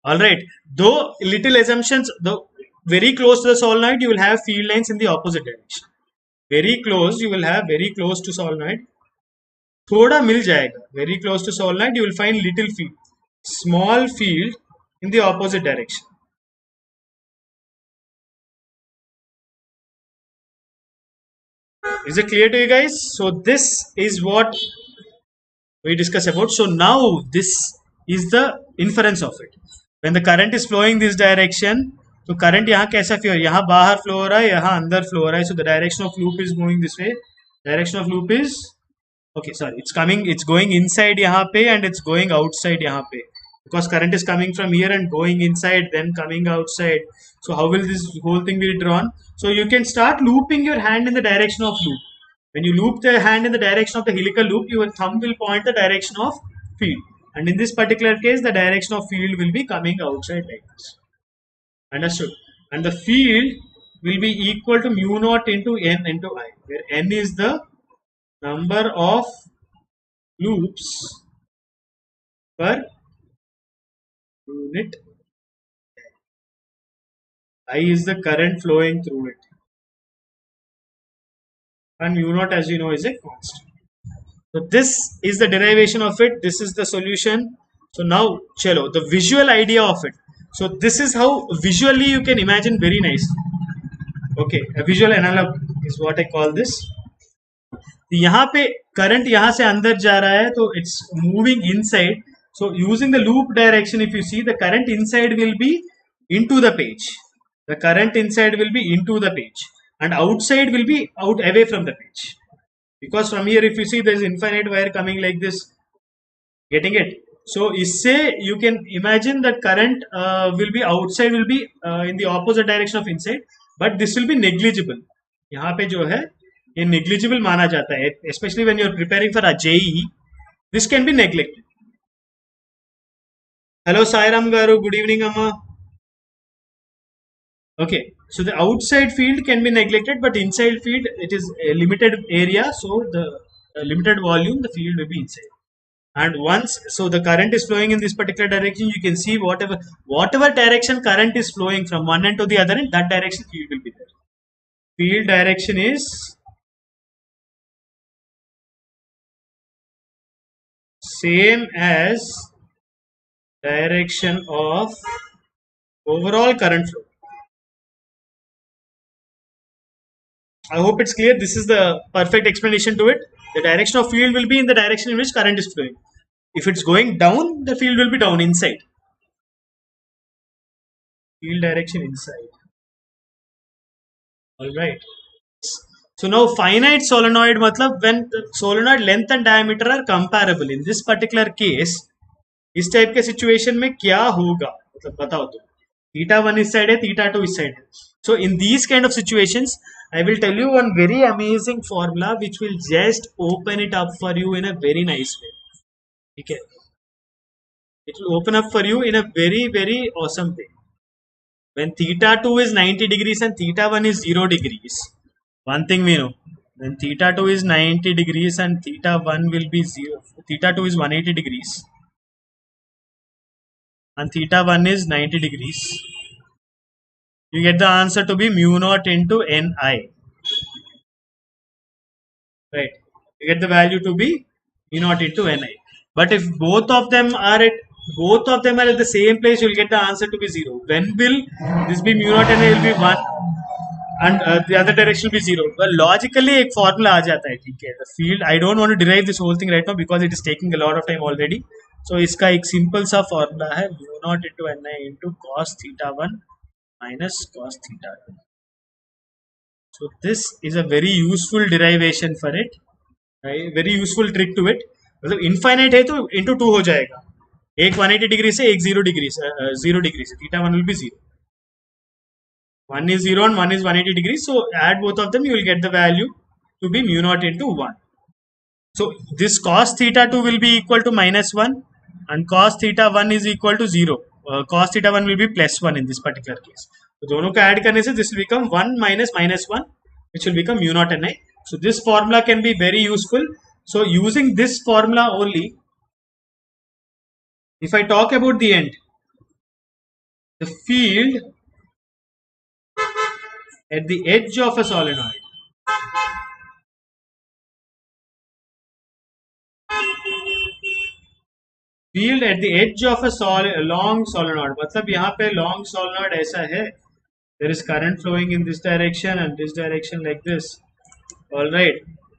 All right. Though little assumptions, though very close to the solenoid, you will have field lines in the opposite direction. Very close, you will have very close to solenoid. थोड़ा मिल जाएगा. Very close to solenoid, you will find little field, small field in the opposite direction. Is it clear to you guys? So this is what we discuss about. So now this is the inference of it. When the current is flowing this direction, तो current यहाँ कैसा flow? यहाँ बाहर flow हो रहा है, यहाँ अंदर flow हो रहा है. So the direction of loop is going this way. Direction of loop is okay. Sorry, it's going inside यहाँ पे and it's going outside यहाँ पे. Because current is coming from here and going inside, then coming outside. So how will this whole thing be drawn? So you can start looping your hand in the direction of loop. When you loop the hand in the direction of the helical loop, your thumb will point the direction of field. And in this particular case, the direction of field will be coming outside like this. Understood? And the field will be equal to mu naught into n into I, where n is the number of loops per unit. I is the current flowing through it. And mu naught, as you know, is a constant. So this is the derivation of it. This is the solution. So now, chalo, the visual idea of it. So this is how visually you can imagine very nice. Okay, a visual analog is what I call this. यहाँ पे current यहाँ से अंदर जा रहा है तो it's moving inside. So using the loop direction, if you see, the current inside will be into the page. The current inside will be into the page, and outside will be out away from the page. Because from here, if you see, there is infinite wire coming like this. Getting it? So इससे you can imagine that current will be outside, will be in the opposite direction of inside, but this will be negligible. यहाँ पे जो है ये negligible माना जाता है, especially when you are preparing for a JEE. This can be neglected. Hello Sairam Garu, good evening Amma. Okay, so the outside field can be neglected, but inside field it is a limited area, so the limited volume, the field will be inside. And once, so the current is flowing in this particular direction, you can see whatever direction current is flowing from one end to the other end, that direction field will be there. Field direction is same as direction of overall current flow. I hope it's clear. This is the perfect explanation to it. The direction of field will be in the direction in which current is flowing. If it's going down, the field will be down inside. Field direction inside. All right. So now finite solenoid matlab when the solenoid length and diameter are comparable. In this particular case, इस type के situation में क्या होगा मतलब बताओ तो. θ1 इस side है, θ2 इस साइड है. So in these kind of situations, I will tell you one very amazing formula which will just open it up for you in a very nice way. Okay, it will open up for you in a very awesome way. When θ2 is 90 degrees and θ1 is 0 degrees, one thing we know, when θ2 is 90 degrees and θ1 will be 0, θ2 is 180 degrees and θ1 is 90 degrees, you get the answer to be mu naught into Ni. Right, you get the value to be mu naught into Ni. But if both of them are at the same place, you will get the answer to be 0. When will this be? Mu naught Ni will be 1 and the other direction will be 0. Well, logically एक formula आ जाता है, ठीक है. The field, I don't want to derive this whole thing right now because it is taking a lot of time already. So इसका एक simple सा formula है mu naught into Ni into cos θ1 minus cos θ2. So this is a very useful derivation for it, right? Very useful trick to it. मतलब infinite है तो into 2 हो जाएगा. एक 180 डिग्री से एक 0 डिग्री से 0 डिग्री से θ1 will be 0. One is 0 and one is 180 degrees. So add both of them, you will get the value to be mu naught into 1. So this cos θ2 will be equal to minus 1 and cos θ1 is equal to 0. Cos θ1 will be plus 1 in this particular case. So दोनों को add करने से this will become 1 minus minus 1, which will become mu naught Ni. So this formula can be very useful. So using this formula only, if I talk about the end, the field at the edge of a solenoid field at the edge of a long solenoid, मतलब यहाँ पे long solenoid ऐसा है, there is current flowing in this direction and this direction like this. All right,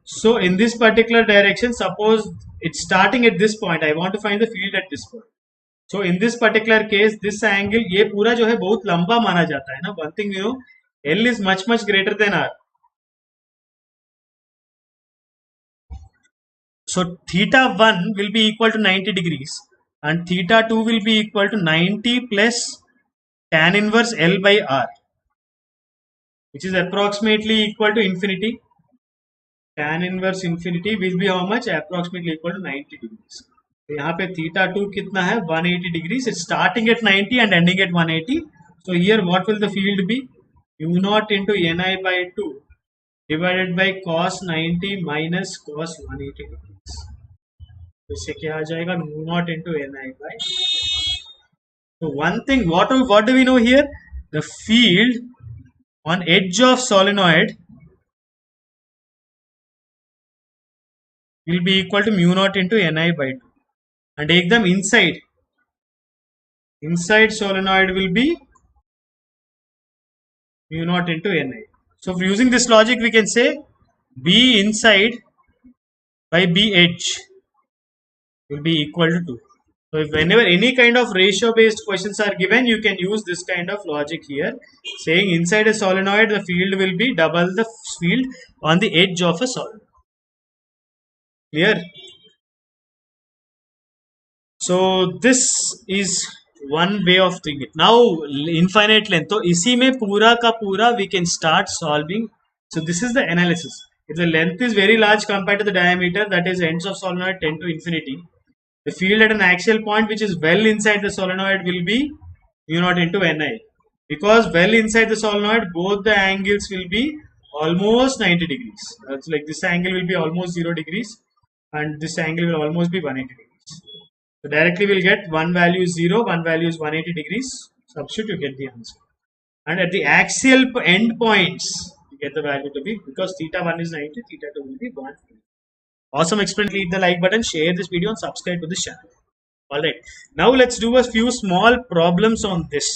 so in this particular direction, suppose it's starting at this point, I want to find the field at this point. So in this particular case, this angle, ये पूरा जो है बहुत लंबा माना जाता है ना. One thing you know, L is much greater than R. So θ1 will be equal to 90 degrees and θ2 will be equal to 90 plus tan inverse L by R, which is approximately equal to infinity. Tan inverse infinity will be how much? Approximately equal to 90 degrees. तो यहाँ पे θ2 कितना है? 180 degrees. It's starting at 90 and ending at 180. So here what will the field be? mu naught into Ni by 2 divided by cos 90 minus cos 180 degrees. तो इससे क्या आ जाएगा? mu naught into Ni by. So one thing, what do we know here? The field on edge of solenoid will be equal to mu naught into Ni by 2 and एकदम inside inside solenoid will be mu naught into Ni. So using this logic we can say B inside by B edge will be equal to 2. So if whenever any kind of ratio based questions are given, you can use this kind of logic here, saying inside a solenoid the field will be double the field on the edge of a solenoid. Clear? So this is one way of doing it. Now infinite length. So इसी में पूरा का पूरा we can start solving. So this is the analysis. If the length is very large compared to the diameter, that is ends of solenoid tend to infinity. The field at an axial point which is well inside the solenoid will be mu naught into Ni. Because well inside the solenoid, both the angles will be almost 90 degrees. That's like this angle will be almost 0 degrees and this angle will almost be 180 degrees. So directly we'll get one value is 0, one value is 180 degrees. Substitute, you get the answer. And at the axial end points, you get the value to be, because theta 1 is 90, theta 2 will be 1. Awesome experiment. Leave the like button, share this video and subscribe to this channel. Alright, now let's do a few small problems on this.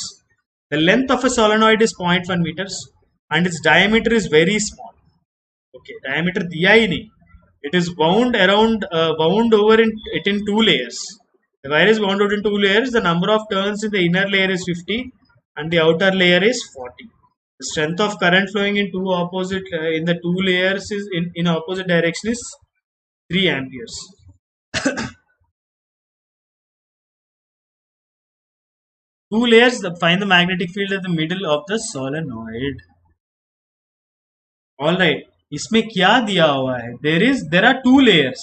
The length of a solenoid is 0.1 meters and its diameter is very small. Okay, diameter diya hi nahi. It is wound around, wound over it in two layers. The wire is wound out in two layers. The number of turns in the inner layer is 50 and the outer layer is 40. The strength of current flowing in two opposite in the two layers is in opposite direction is 3 amperes. Two layers, find the magnetic field at the middle of the solenoid. Alright, इसमें क्या दिया हुआ है? There are two layers.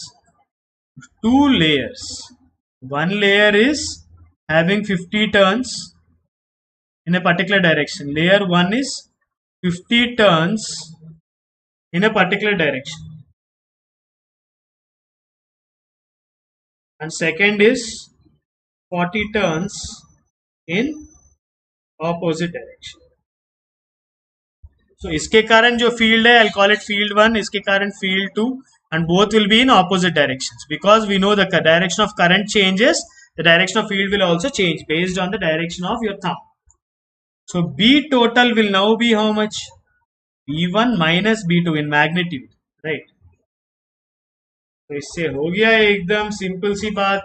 Two layers. One layer is having 50 turns in a particular direction. Layer 1 is 50 turns in a particular direction. And second is 40 turns in opposite direction. So इसके कारण जो field है, I'll call it field 1, इसके कारण field 2, and both will be in opposite directions. Because we know the direction of current changes, the direction of field will also change based on the direction of your thumb. So B total will now be how much? B1 minus B2 in magnitude, right? तो इससे हो गया एकदम simple सी बात.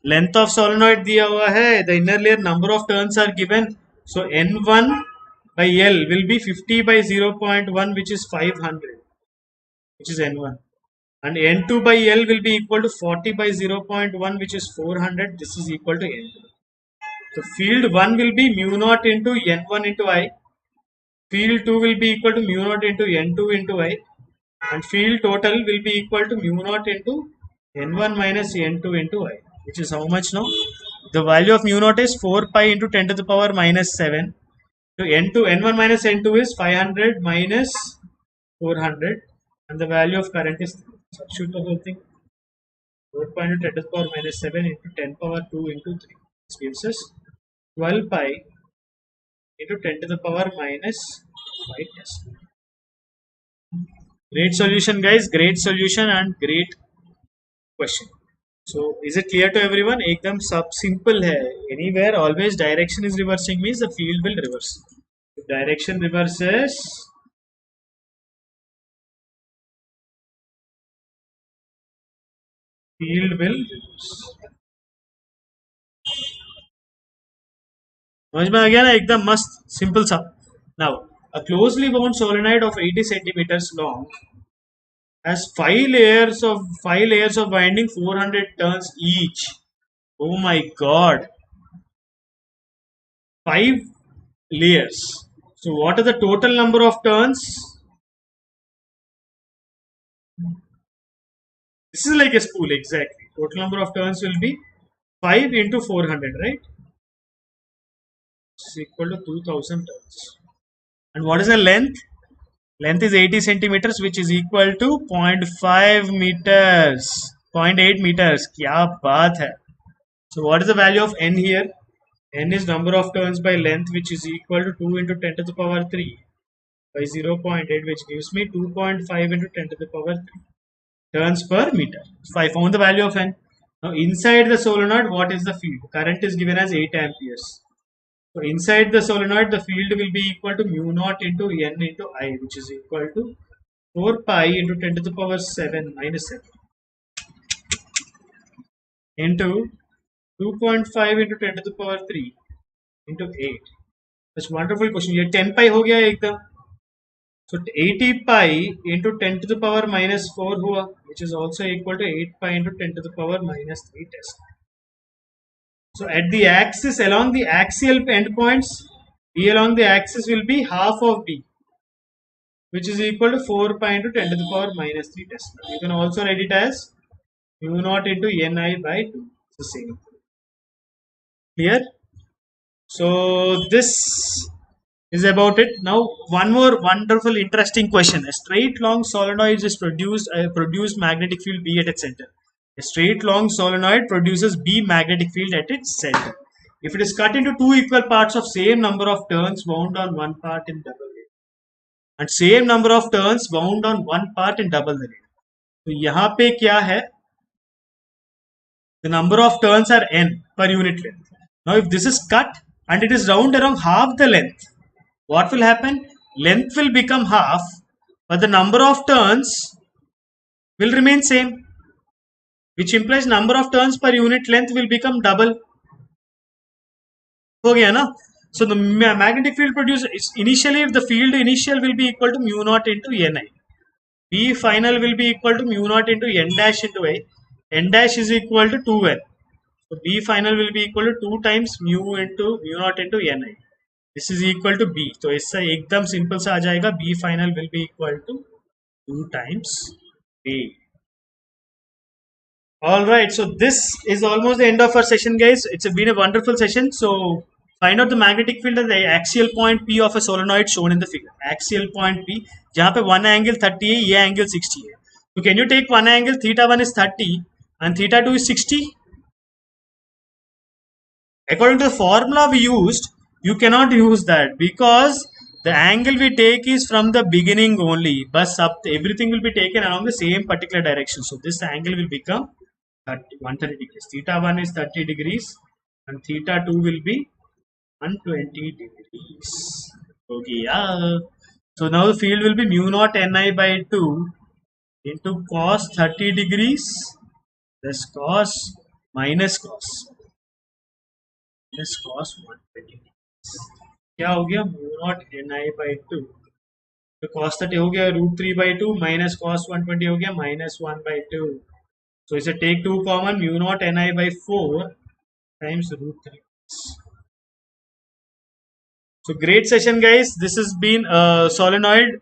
Length of solenoid दिया हुआ है, the inner layer number of turns are given. So N1 by L will be 50 by 0.1, which is 500, which is N1. And N2 by L will be equal to 40 by 0.1, which is 400. This is equal to N2. So field 1 will be mu naught into N1 into I. Field 2 will be equal to mu naught into N2 into I. And field total will be equal to mu naught into N1 minus N2 into I. Which is how much now? The value of mu naught is 4 pi into 10 to the power minus 7. So N1 minus N2 is 500 minus 400. And the value of current is 3. Substitute the whole thing. 4 pi into 10 to the power minus 7 into 10 power 2 into 3. This gives us 12 pi into 10 to the power minus 5 decimal. Great solution, guys. Great solution and great question. So is it clear to everyone? Ekdam simple hai. Anywhere always direction is reversing means the field will reverse. If direction reverses, field will reverse. समझ में आ गया ना? एकदम मस्त simple सा. Now a closely wound solenoid of 80 centimeters long has 5 layers of winding, 400 turns each. Oh my god, 5 layers. So what are the total number of turns? This is like a spool, exactly. Total number of turns will be 5 into 400, right? It's equal to 2000 turns. And what is the length? Length is 80 centimeters, which is equal to 0.5 meters. 0.8 meters. Kya baat hai? So what is the value of n here? N is number of turns by length, which is equal to 2 into 10 to the power 3 by 0.8, which gives me 2.5 into 10 to the power 3 turns per meter. So I found the value of n. Now inside the solenoid, what is the field? Current is given as 8 amperes. So inside the solenoid, the field will be equal to mu naught into N into I, which is equal to 4 pi into 10 to the power 7 minus 7 into 2.5 into 10 to the power 3 into 8. That's wonderful question. ये 10 pi हो गया एकदम. So 80 pi into 10 to the power minus 4 हुआ, which is also equal to 8 pi into 10 to the power minus 3 Tesla. So at the axis, along the axial endpoints, B along the axis will be half of B, which is equal to 4 pi into 10 to the power minus 3 Tesla. You can also write it as mu naught into Ni by 2. It's the same. Clear? So this is about it. Now one more wonderful interesting question. A straight long solenoid is produced magnetic field B at its center. A straight long solenoid produces B magnetic field at its center. If it is cut into two equal parts of same number of turns wound on one part in double the length and same number of turns wound on one part in double the length. तो यहाँ पे क्या है? The number of turns are n per unit length. Now if this is cut and it is round around half the length, what will happen? Length will become half, but the number of turns will remain same, which implies number of turns per unit length will become double. हो गया ना? So the magnetic field produced initially, if the field initial will be equal to mu naught into Ni, B final will be equal to mu naught into N dash into I. N dash is equal to 2N. So B final will be equal to 2 times mu naught into Ni. This is equal to B. तो इससे एकदम simple सा आ जाएगा. B final will be equal to 2 times A. Alright, so this is almost the end of our session, guys. It's been a wonderful session. So find out the magnetic field at the axial point P of a solenoid shown in the figure. Axial point P, जहाँ पे one angle 30 है, ये angle 60 है. So can you take one angle? Theta 1 is 30 and theta 2 is 60. According to the formula we used, you cannot use that because the angle we take is from the beginning only, but everything will be taken along the same particular direction. So this angle will become 130 degrees. Theta 1 is 30 degrees and theta 2 will be 120 degrees. Okay, yeah. So now the field will be mu naught Ni by 2 into cos 30 degrees plus cos minus cos. Plus cos 120 degrees. क्या हो गया? mu naught Ni by 2. तो cos 30 हो गया √3 by 2 minus cos 120 हो गया minus 1 by 2. So इसे take 2 common, mu naught Ni by 4 times √3. So great session, guys. This has been solenoid.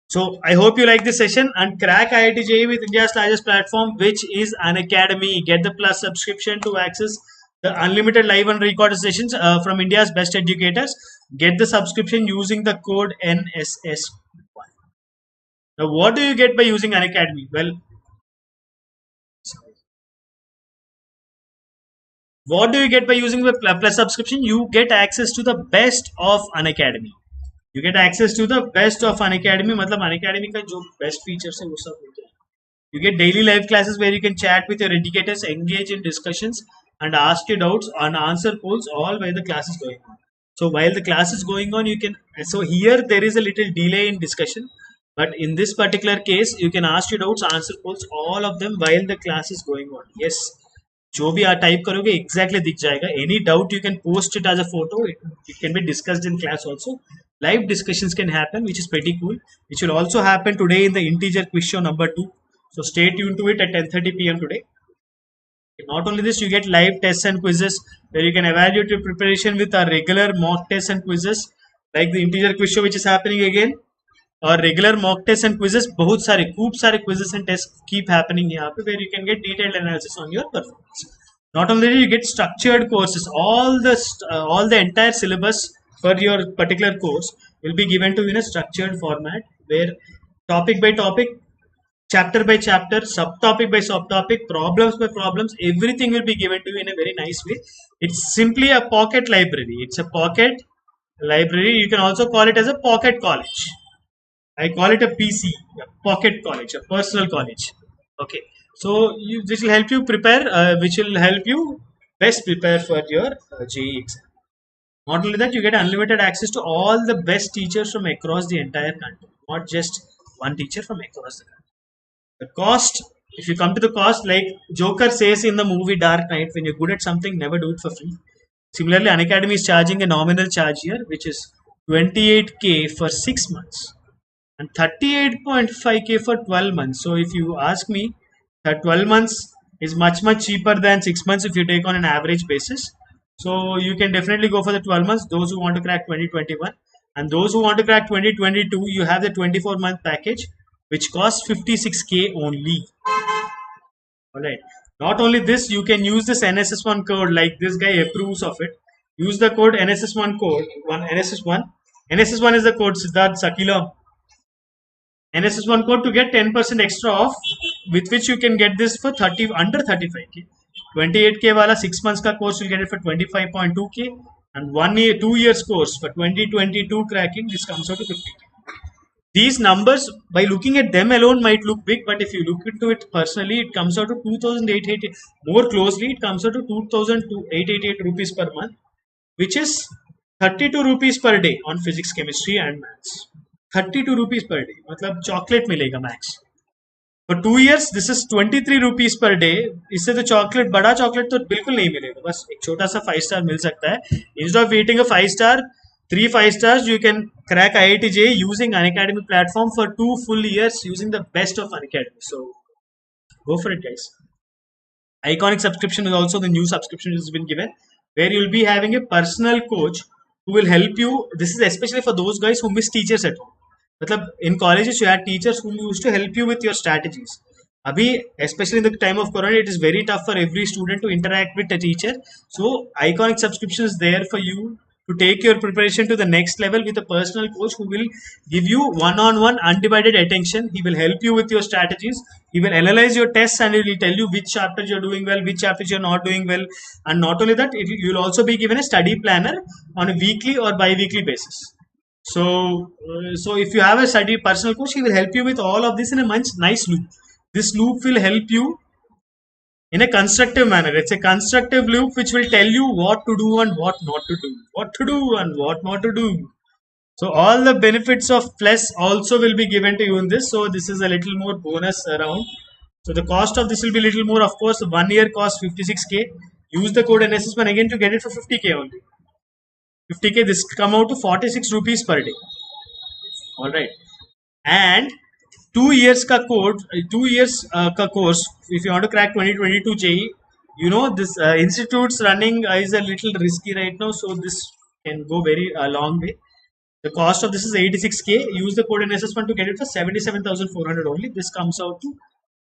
So I hope you like this session and crack IIT-JEE with India's largest platform, which is Unacademy. Get the plus subscription to access the unlimited live and recorded sessions from India's best educators. Get the subscription using the code NSS1. Now, what do you get by using Unacademy? Well, what do you get by using the plus subscription? You get access to the best of Unacademy. You get access to the best of Unacademy. मतलब Unacademy का जो best features है वो सब होते हैं. You get daily live classes where you can chat with your educators, engage in discussions, and ask your doubts and answer polls all while the class is going on. So while the class is going on, you can. So here there is a little delay in discussion, but in this particular case, you can ask your doubts, answer polls, all of them while the class is going on. Yes. जो भी आप type करोगे exactly दिख जाएगा. Any doubt you can post it as a photo. It can be discussed in class also. Live discussions can happen, which is pretty cool, which will also happen today in the integer quiz show number 2. So stay tuned to it at 10:30 p.m. today. Not only this, you get live tests and quizzes where you can evaluate your preparation with our regular mock tests and quizzes like the integer quiz show, which is happening again. Or regular mock tests and quizzes, बहुत सारे खूब सारे quizzes and tests keep happening यहाँ पे where you can get detailed analysis on your performance. Not only you get structured courses, all the entire syllabus for your particular course will be given to you in a structured format where topic by topic, chapter by chapter, subtopic by subtopic, problems by problems, everything will be given to you in a very nice way. It's simply a pocket library. It's a pocket library. You can also call it as a pocket college. I call it a PC, a pocket college, a personal college. Okay. So this will help you prepare, which will help you best prepare for your JEE exam. Not only that, you get unlimited access to all the best teachers from across the entire country, not just one teacher from across the country. The cost, if you come to the cost, like Joker says in the movie Dark Knight, when you're good at something, never do it for free. Similarly, Unacademy is charging a nominal charge here, which is 28K for 6 months and 38.5K for 12 months. So if you ask me, that 12 months is much cheaper than 6 months if you take on an average basis. So you can definitely go for the 12 months, those who want to crack 2021, and those who want to crack 2022, you have the 24-month package which costs 56K only. Alright. Not only this, you can use this NSS1 code, like this guy approves of it. Use the code NSS1 code, one NSS1. NSS1 is the code Siddharth Sakila. NSS1 code to get 10% extra off, with which you can get this for 30 under 35K. 28K wala 6 months ka course you'll get it for 25.2K, and 2 years course for 2022 cracking, this comes out to 50K. These numbers, by looking at them alone, might look big, but if you look into it personally, it comes out to 2,888. More closely, it comes out to 2,888 rupees per month, which is 32 rupees per day on physics, chemistry, and maths. 32 rupees per day. मतलब chocolate मिलेगा max. For 2 years, this is 23 rupees per day. इससे तो chocolate, बड़ा chocolate तो बिल्कुल नहीं मिलेगा. बस एक छोटा सा 5 star मिल सकता है. Instead of eating a 5 star, 3 5 stars, you can crack IIT-JEE using Unacademy platform for 2 full years using the best of Unacademy. So go for it, guys. Iconic subscription is also the new subscription has been given, where you'll be having a personal coach who will help you. This is especially for those guys who miss teachers at home. मतलब in colleges you had teachers who used to help you with your strategies. Abhi, especially in the time of corona, it is very tough for every student to interact with a teacher. So Iconic subscription is there for you to take your preparation to the next level with a personal coach who will give you one-on-one undivided attention. He will help you with your strategies. He will analyze your tests and he will tell you which chapters you're doing well, which chapters you're not doing well. And not only that, you'll also be given a study planner on a weekly or bi-weekly basis. So if you have a study personal coach, he will help you with all of this in a nice loop. This loop will help you in a constructive manner. It's a constructive loop which will tell you what to do and what not to do, what to do and what not to do. So all the benefits of Plus also will be given to you in this. So this is a little more bonus around. So the cost of this will be a little more. Of course, 1 year cost 56K. Use the code NSS1 again to get it for 50K only. 50K, this come out to 46 rupees per day. All right. And 2 years ka code, 2 years ka course, if you want to crack 2022 JEE, you know this institutes running is a little risky right now, so this can go very long way. The cost of this is 86K. Use the code NSS1 to get it for 77,400 only. This comes out to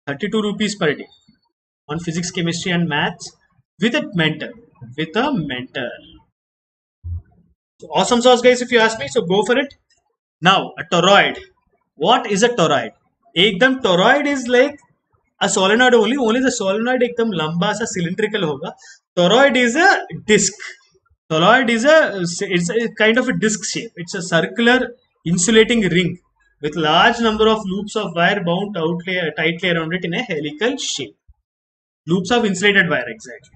32 rupees per day on physics, chemistry, and maths with a mentor. With a mentor. So awesome sauce, guys, if you ask me. So go for it. Now, a toroid. What is a toroid? एकदम toroid is like a solenoid only. Only the solenoid एकदम लंबा सा cylindrical होगा. Toroid is a disc. Toroid is it's a kind of a disc shape. It's a circular insulating ring with large number of loops of wire bound tightly around it in a helical shape. Loops of insulated wire, exactly.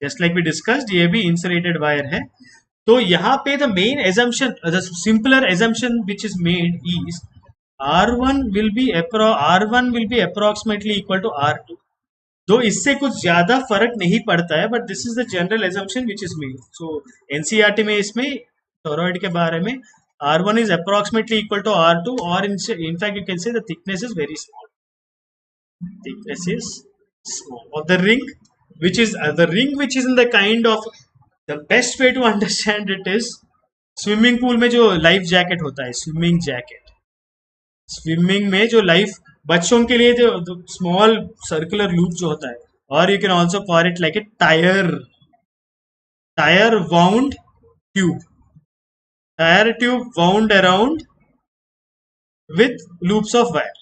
Just like we discussed, ये भी insulated wire है. तो यहाँ पे the main assumption, the simpler assumption which is made is R1 will be approximately equal to R2. तो इससे कुछ ज्यादा फर्क नहीं पड़ता है, but this is the general assumption which is made. So NCERT में इसमें toroid के बारे में R1 is approximately equal to R2, or in fact you can say the thickness is very small. Thickness is small of the ring, which is in the kind of, the best way to understand it is swimming pool में जो life jacket होता है, swimming jacket, swimming में जो life बच्चों के लिए जो स्मॉल सर्कुलर लूप जो होता है, और you can also call it like a tyre wound tube, tyre tube wound around with loops of wire.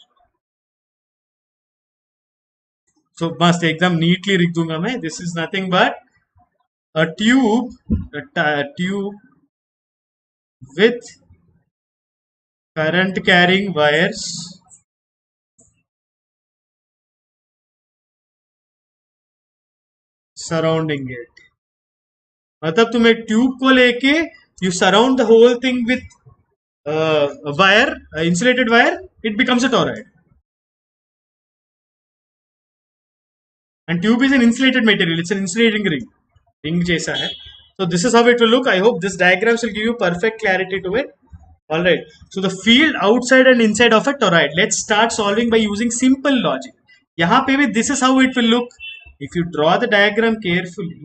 So मस्त एकदम नीटली लिख दूंगा मैं. This is nothing but a tube with current carrying wires surrounding it, मतलब तुम एक tube को लेके you surround the whole thing with wire, insulated wire, it becomes a toroid. And tube is an insulated material. It's an insulating ring. Ring जैसा है. So this is how it will look. I hope this diagrams will give you perfect clarity to it. Alright. So the field outside and inside of a toroid. Let's start solving by using simple logic. यहाँ पे भी this is how it will look. If you draw the diagram carefully,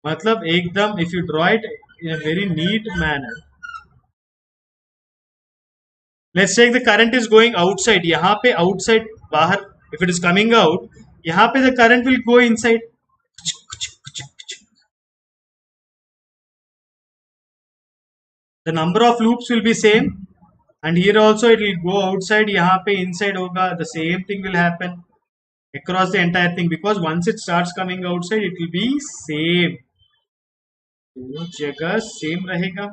मतलब एकदम, if you draw it in a very neat manner. Let's take the current is going outside. यहाँ पे outside बाहर, if it is coming out, यहाँ पे the current will go inside. The number of loops will be same, and here also it will go outside. यहाँ पे inside होगा, the same thing will happen across the entire thing, because once it starts coming outside, it will be same. दोनों जगह same रहेगा.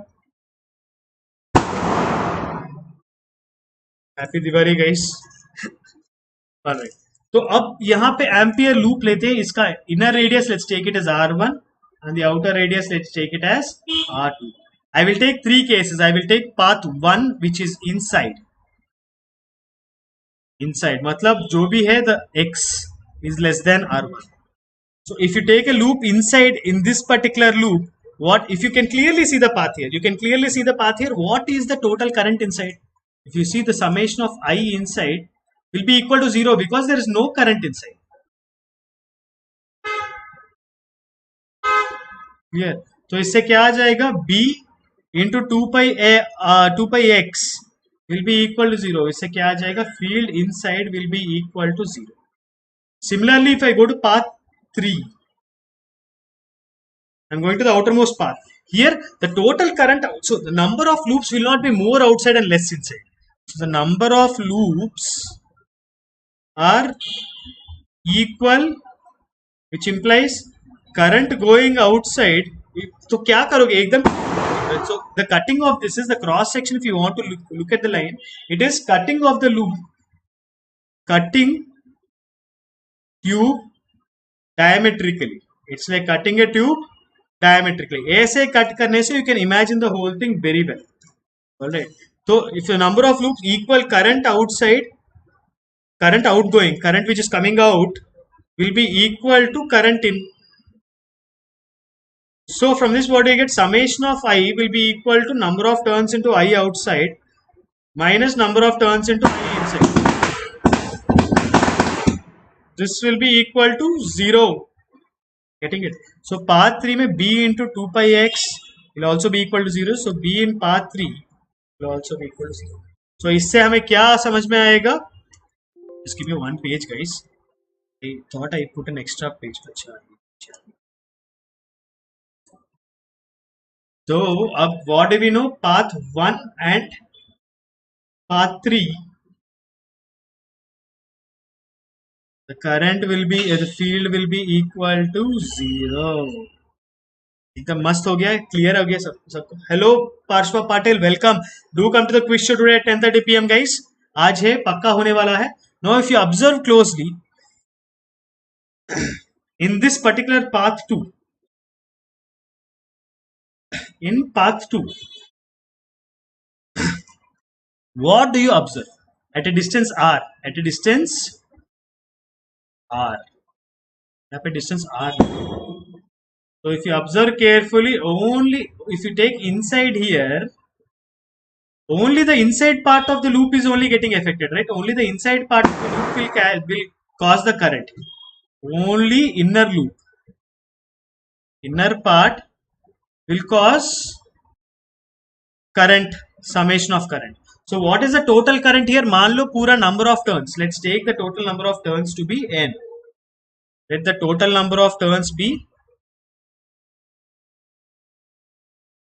Happy Diwali guys. Alright. तो अब यहाँ पे एम्पियर लूप लेते हैं. इसका inner radius let's take it as R1 and the outer radius let's take it as R2. I will take three cases. I will take path 1 which is inside. Inside मतलब जो भी है the x is less than R1. So if you take a loop inside in this particular loop, what if you can clearly see the path here? You can clearly see the path here. What is the total current inside? If you see, the summation of I inside will be equal to 0 because there is no current inside. Clear? तो इससे क्या आ जाएगा? B into 2 pi x will be equal to 0. इससे क्या आ जाएगा? Field inside will be equal to 0. Similarly, if I go to path 3, I'm going to the outermost path. Here, the total current, so the number of loops will not be more outside and less inside. So the number of loops are equal, which implies current going outside. तो क्या करोगे एकदम? So the cutting of this is the cross section. If you want to look at the line, it is cutting of the loop, cutting tube diametrically. It's like cutting a tube diametrically. ऐसे cut करने से you can imagine the whole thing very well. Alright. So if the number of loops equal current outside, current outgoing, current which is coming out will be equal to current in. So from this what do you get? Summation of I will be equal to number of turns into I outside minus number of turns into I inside. This will be equal to 0. Getting it? So path 3 में B into 2 pi x will also be equal to 0. So B in path 3 will also be equal to 0. So इससे हमें क्या समझ में आएगा? Just give me one page guys. I thought I put an extra page. So अब what do we know? Path 1 and path 3, the current will be, the field will be equal to 0. एकदम मस्त हो गया, clear हो गया सबको. Hello Parshva Patil, welcome. Do come to the quiz show today at 10:30 PM guys. आज है, पक्का होने वाला है. Now if you observe closely in this particular path 2, in path 2, what do you observe at a distance r? At a distance r, यहाँ पे distance r. So if you observe carefully, only if you take inside here, only the inside part of the loop is only getting affected, right? Only the inside part of the loop will cause the current. Only inner loop, inner part will cause current, summation of current. So what is the total current here? मान लो पूरा number of turns. Let's take the total number of turns to be n. Let the total number of turns be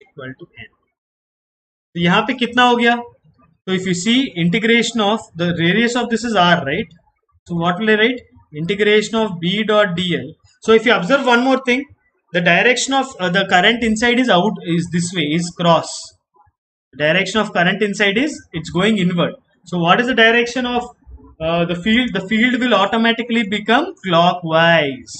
equal to n. तो यहाँ पे कितना हो गया? So if you see integration of the radius of this is r, right? So what will I write? Integration of b dot dl. So if you observe one more thing, the direction of the current inside is out, is this way, is cross. The direction of current inside is, it's going inward. So what is the direction of the field? The field will automatically become clockwise.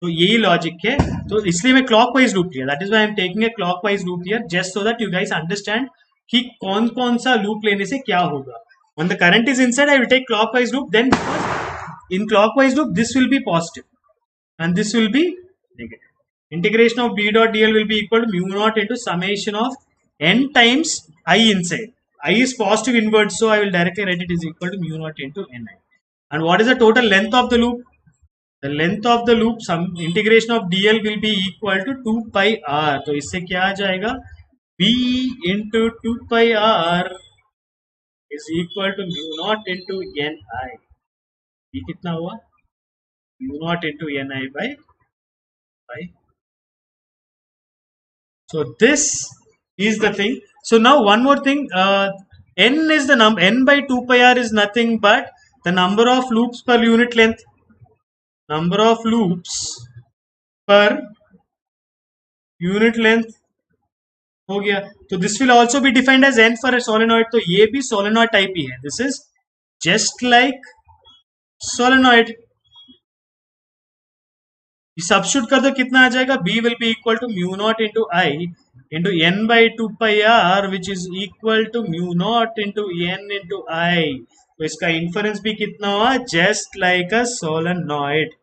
तो यही logic है, तो इसलिए मैं clockwise loop लिया, that is why I am taking a clockwise loop here just so that you guys understand कि कौन कौन सा लूप लेने से क्या होगा. When the current is inside, I will take clockwise loop. Then, because in clockwise loop, this will be positive and this will be negative. Integration of b dot dl will be equal to mu naught into summation of n times I inside. I is positive inward, so I will directly write it is equal to mu naught into ni. And what is the total length of the loop? The length of the loop, some integration of dl will be equal to 2 pi r. तो इससे क्या आ जाएगा? b into 2 pi r is equal to mu naught into ni. ये कितना हुआ? Mu naught into ni by pi. So this is the thing. So now one more thing. N is the number. N by 2 pi r is nothing but the number of loops per unit length. Number of loops per unit length हो गया. तो this will also be defined as n for a solenoid. तो ये भी solenoid type ही है. This is just like solenoid. Substitute कर दो, कितना आ जाएगा? b will be equal to mu naught into I into n by 2 pi r which is equal to mu naught into n into I. तो इसका inference भी कितना हुआ? Just like a solenoid.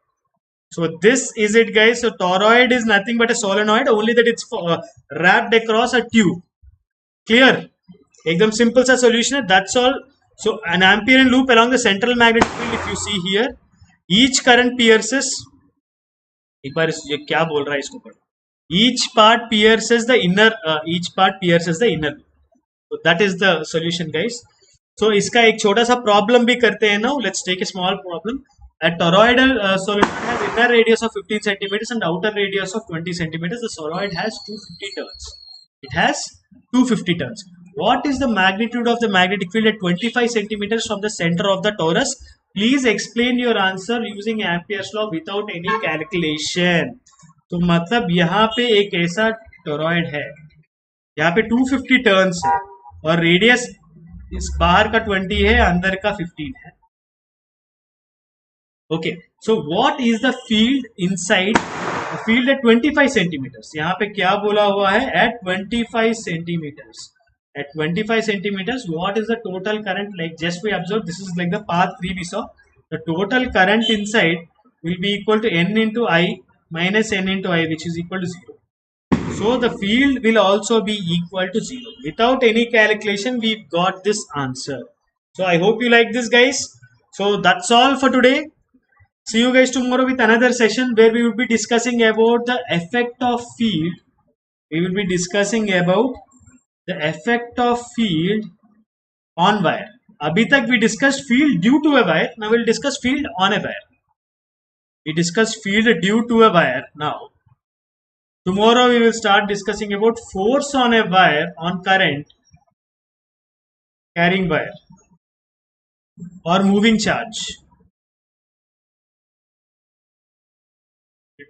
So this is it, guys. So toroid is nothing but a solenoid, only that it's wrapped across a tube. Clear? Ekdam simple sa solution hai, that's all. So an Amperian loop along the central magnetic field, if you see here, each current pierces. एक बार ये क्या बोल रहा है इसको पढ़ो. Each part pierces the inner. Each part pierces the inner. So that is the solution, guys. So इसका एक छोटा सा problem भी करते हैं now. Let's take a small problem. A toroidal solenoid has inner radius of 15 centimeters and outer radius of 20 centimeters. The solenoid has 250 turns. It has 250 turns. What is the magnitude of the magnetic field at 25 centimeters from the center of the torus? Please explain your answer using Ampere's law without any calculation. तो मतलब यहाँ पे एक ऐसा toroid है, यहाँ पे 250 turns है और रेडियस इस बाहर का 20 है, अंदर का 15 है. Okay, so what is the field inside? The field at 25 centimeters. यहाँ पे क्या बोला हुआ है? At 25 centimeters. At 25 centimeters, what is the total current? Like just we observe, this is like the path 3 we saw. The total current inside will be equal to n into I minus n into I, which is equal to 0. So the field will also be equal to 0. Without any calculation, we've got this answer. So I hope you like this, guys. So that's all for today. See you guys tomorrow with another session where we will be discussing about the effect of field. We will be discussing about the effect of field on wire. Abhi tak we discussed field due to a wire. Now we'll discuss field on a wire. We discussed field due to a wire. Now tomorrow we will start discussing about force on a wire on current carrying wire or moving charge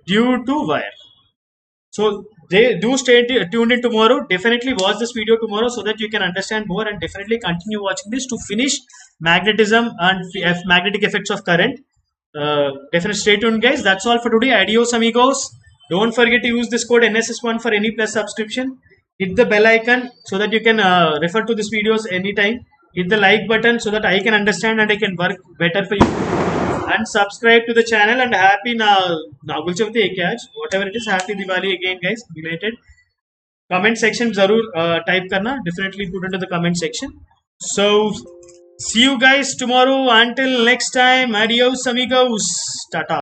due to wire. So they do stay tuned in tomorrow. Definitely watch this video tomorrow so that you can understand more, and definitely continue watching this to finish magnetism and magnetic effects of current. Definitely stay tuned, guys. That's all for today. Adios amigos. Don't forget to use this code NSS1 for any plus subscription. Hit the bell icon so that you can refer to these videos anytime. Hit the like button so that I can understand and I can work better for you. And subscribe to the channel, and happy Nagul Chavti hai kya aaj, whatever it is, happy Diwali again, guys. Belated. Comment section zarur type karna. Definitely put into the comment section. So see you guys tomorrow. Until next time, adios amigos. Tata.